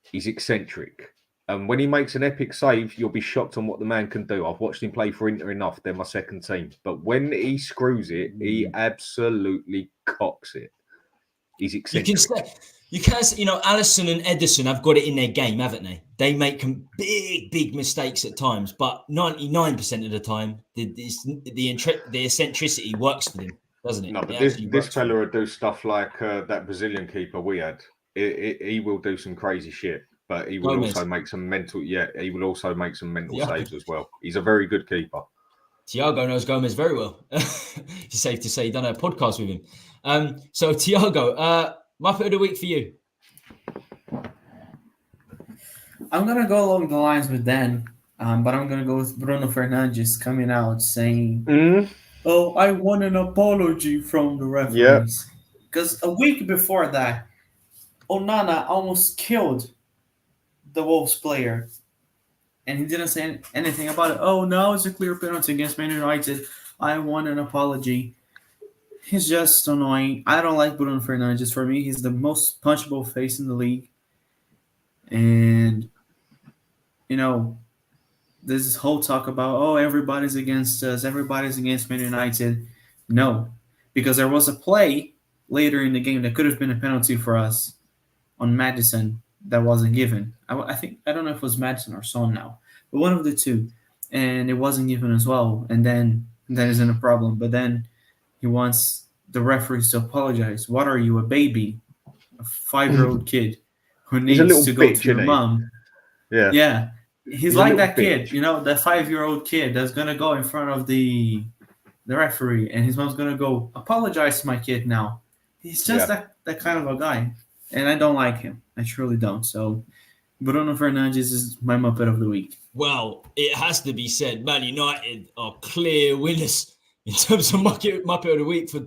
He's eccentric. And when he makes an epic save, you'll be shocked on what the man can do. I've watched him play for Inter enough. They're my second team. But when he screws it, he absolutely cocks it. He's eccentric. You can say, Alisson and Edison have got it in their game, haven't they? They make big mistakes at times, but 99% of the time, the eccentricity works for them, doesn't it? No, but this fella will do stuff like that Brazilian keeper we had. He will do some crazy shit. But he will also make some mental. Yeah, he will also make some mental saves as well. He's a very good keeper. Thiago knows Gomez very well. It's safe to say, done a podcast with him. So Thiago, Muppet of the week for you. I'm gonna go along the lines with Dan, but I'm gonna go with Bruno Fernandes coming out saying, "Oh, I want an apology from the referees." Because a week before that, Onana almost killed the Wolves player, and he didn't say anything about it. Oh, now it's a clear penalty against Man United. I want an apology. He's just annoying. I don't like Bruno Fernandes. For me, he's the most punchable face in the league. And, there's this whole talk about, oh, everybody's against us. Everybody's against Man United. No, because there was a play later in the game that could have been a penalty for us on Maddison that wasn't given. I don't know if it was Maddison or Son now, but one of the two, and it wasn't given as well. And then that isn't a problem. But then he wants the referees to apologize. What are you, a baby, a 5-year-old kid who needs to go to your mom? Yeah. He's like that kid, that 5-year-old kid that's gonna go in front of the referee, and his mom's gonna go apologize to my kid now. He's just that kind of a guy. And I don't like him. I truly don't. So Bruno Fernandes is my Muppet of the week. Well, it has to be said, Man United are clear winners in terms of Muppet of the week for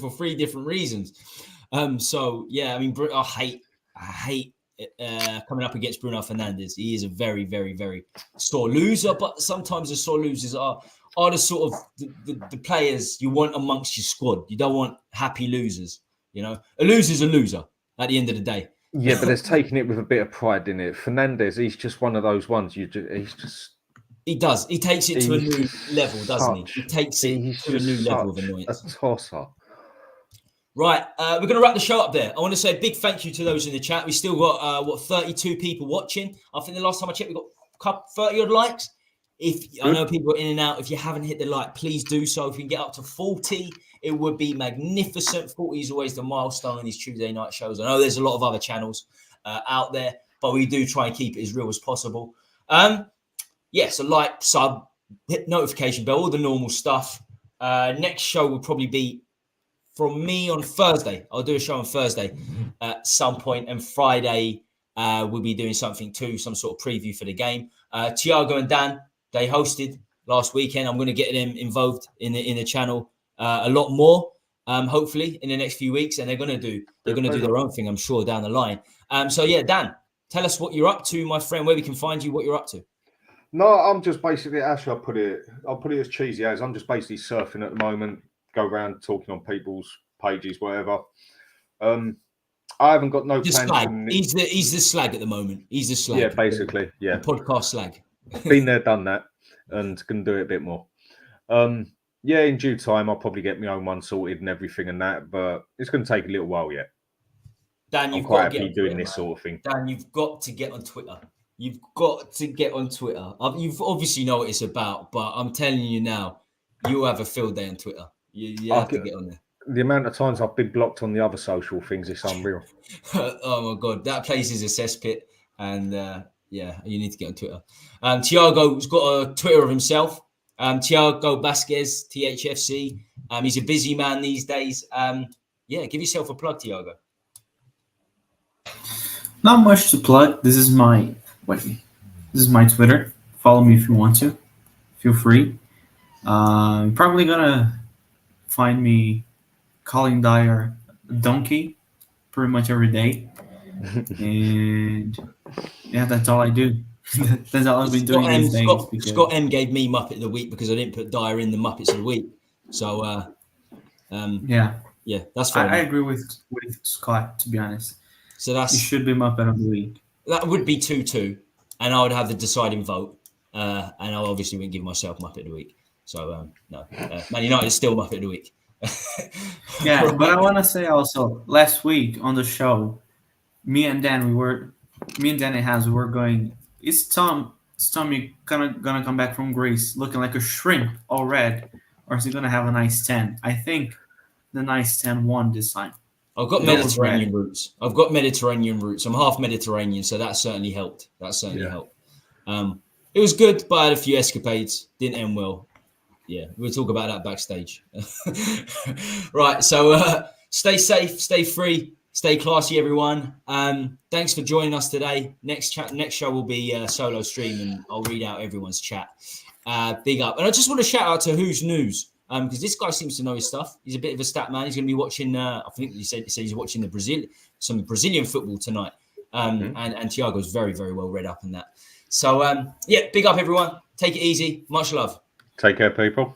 three different reasons. I hate coming up against Bruno Fernandes. He is a very, very, very sore loser, but sometimes the sore losers are the sort of the players you want amongst your squad. You don't want happy losers. A loser's a loser at the end of the day. Yeah, but there's taking it with a bit of pride in it. Fernandes, he's just one of those ones. He does. He takes it to a new level, doesn't he? He takes it to a new level of annoyance. A tosser. Right, we're going to wrap the show up there. I want to say a big thank you to those in the chat. We still got 32 people watching. I think the last time I checked, we got 30 odd likes. I know people are in and out. If you haven't hit the like, please do so. If we can get up to 40, it would be magnificent. 40 is always the milestone in these Tuesday night shows. I know there's a lot of other channels out there, but we do try and keep it as real as possible. So like, sub, hit notification bell, all the normal stuff. Next show will probably be from me on Thursday. I'll do a show on Thursday at some point, and Friday we'll be doing something too, some sort of preview for the game. Thiago and Dan, they hosted last weekend. I'm going to get them involved in the channel a lot more, hopefully in the next few weeks, and they're going to do their own thing, I'm sure, down the line. Dan, tell us what you're up to, my friend, where we can find you, what you're up to. No, I'm just basically, actually, I'll put it as cheesy as I'm just basically surfing at the moment, go around talking on people's pages, whatever. I haven't got no plans. He's the slag at the moment. He's the slag. Yeah, basically, yeah. The podcast slag. Been there, done that, and can do it a bit more. In due time, I'll probably get my own one sorted and everything and that, but it's going to take a little while yet. Dan, I'm quite happy doing this sort of thing. Dan, you've got to get on Twitter. You've got to get on Twitter. You've obviously know what it's about, but I'm telling you now, you'll have a field day on Twitter. You have to get on there. The amount of times I've been blocked on the other social things is unreal. Oh my God, that place is a cesspit. And yeah, you need to get on Twitter. Thiago's got a Twitter of himself. Thiago Vasquez, THFC. He's a busy man these days. Yeah, give yourself a plug, Thiago. Not much to plug. This is my Twitter. Follow me if you want to. Feel free. Probably gonna find me calling Dyer a donkey pretty much every day. And yeah, that's all I do. That's all I've been doing these days. Scott M gave me Muppet of the Week because I didn't put Dyer in the Muppets of the Week. So yeah, that's fine. I agree with Scott, to be honest. So it should be Muppet of the Week. That would be 2-2, and I would have the deciding vote. And I obviously wouldn't give myself Muppet of the Week. So no, Man United is still Muppet of the Week. Yeah, but I want to say also, last week on the show, me and Danny were going. Is Tommy gonna come back from Greece looking like a shrimp all red, or is he gonna have a nice 10? I think the nice 10 won this time. I've got Mediterranean roots. I'm half Mediterranean, so that certainly helped. Helped. It was good, but I had a few escapades. Didn't end well. Yeah, we'll talk about that backstage. Right, so stay safe, stay free, stay classy, everyone. Thanks for joining us today. Next show will be a solo stream, and I'll read out everyone's chat. Big up. And I just want to shout out to Who's News, because this guy seems to know his stuff. He's a bit of a stat man. He's going to be watching, I think he said he's watching some Brazilian football tonight. And Thiago's very, very well read up in that. So, yeah, big up, everyone. Take it easy. Much love. Take care, people.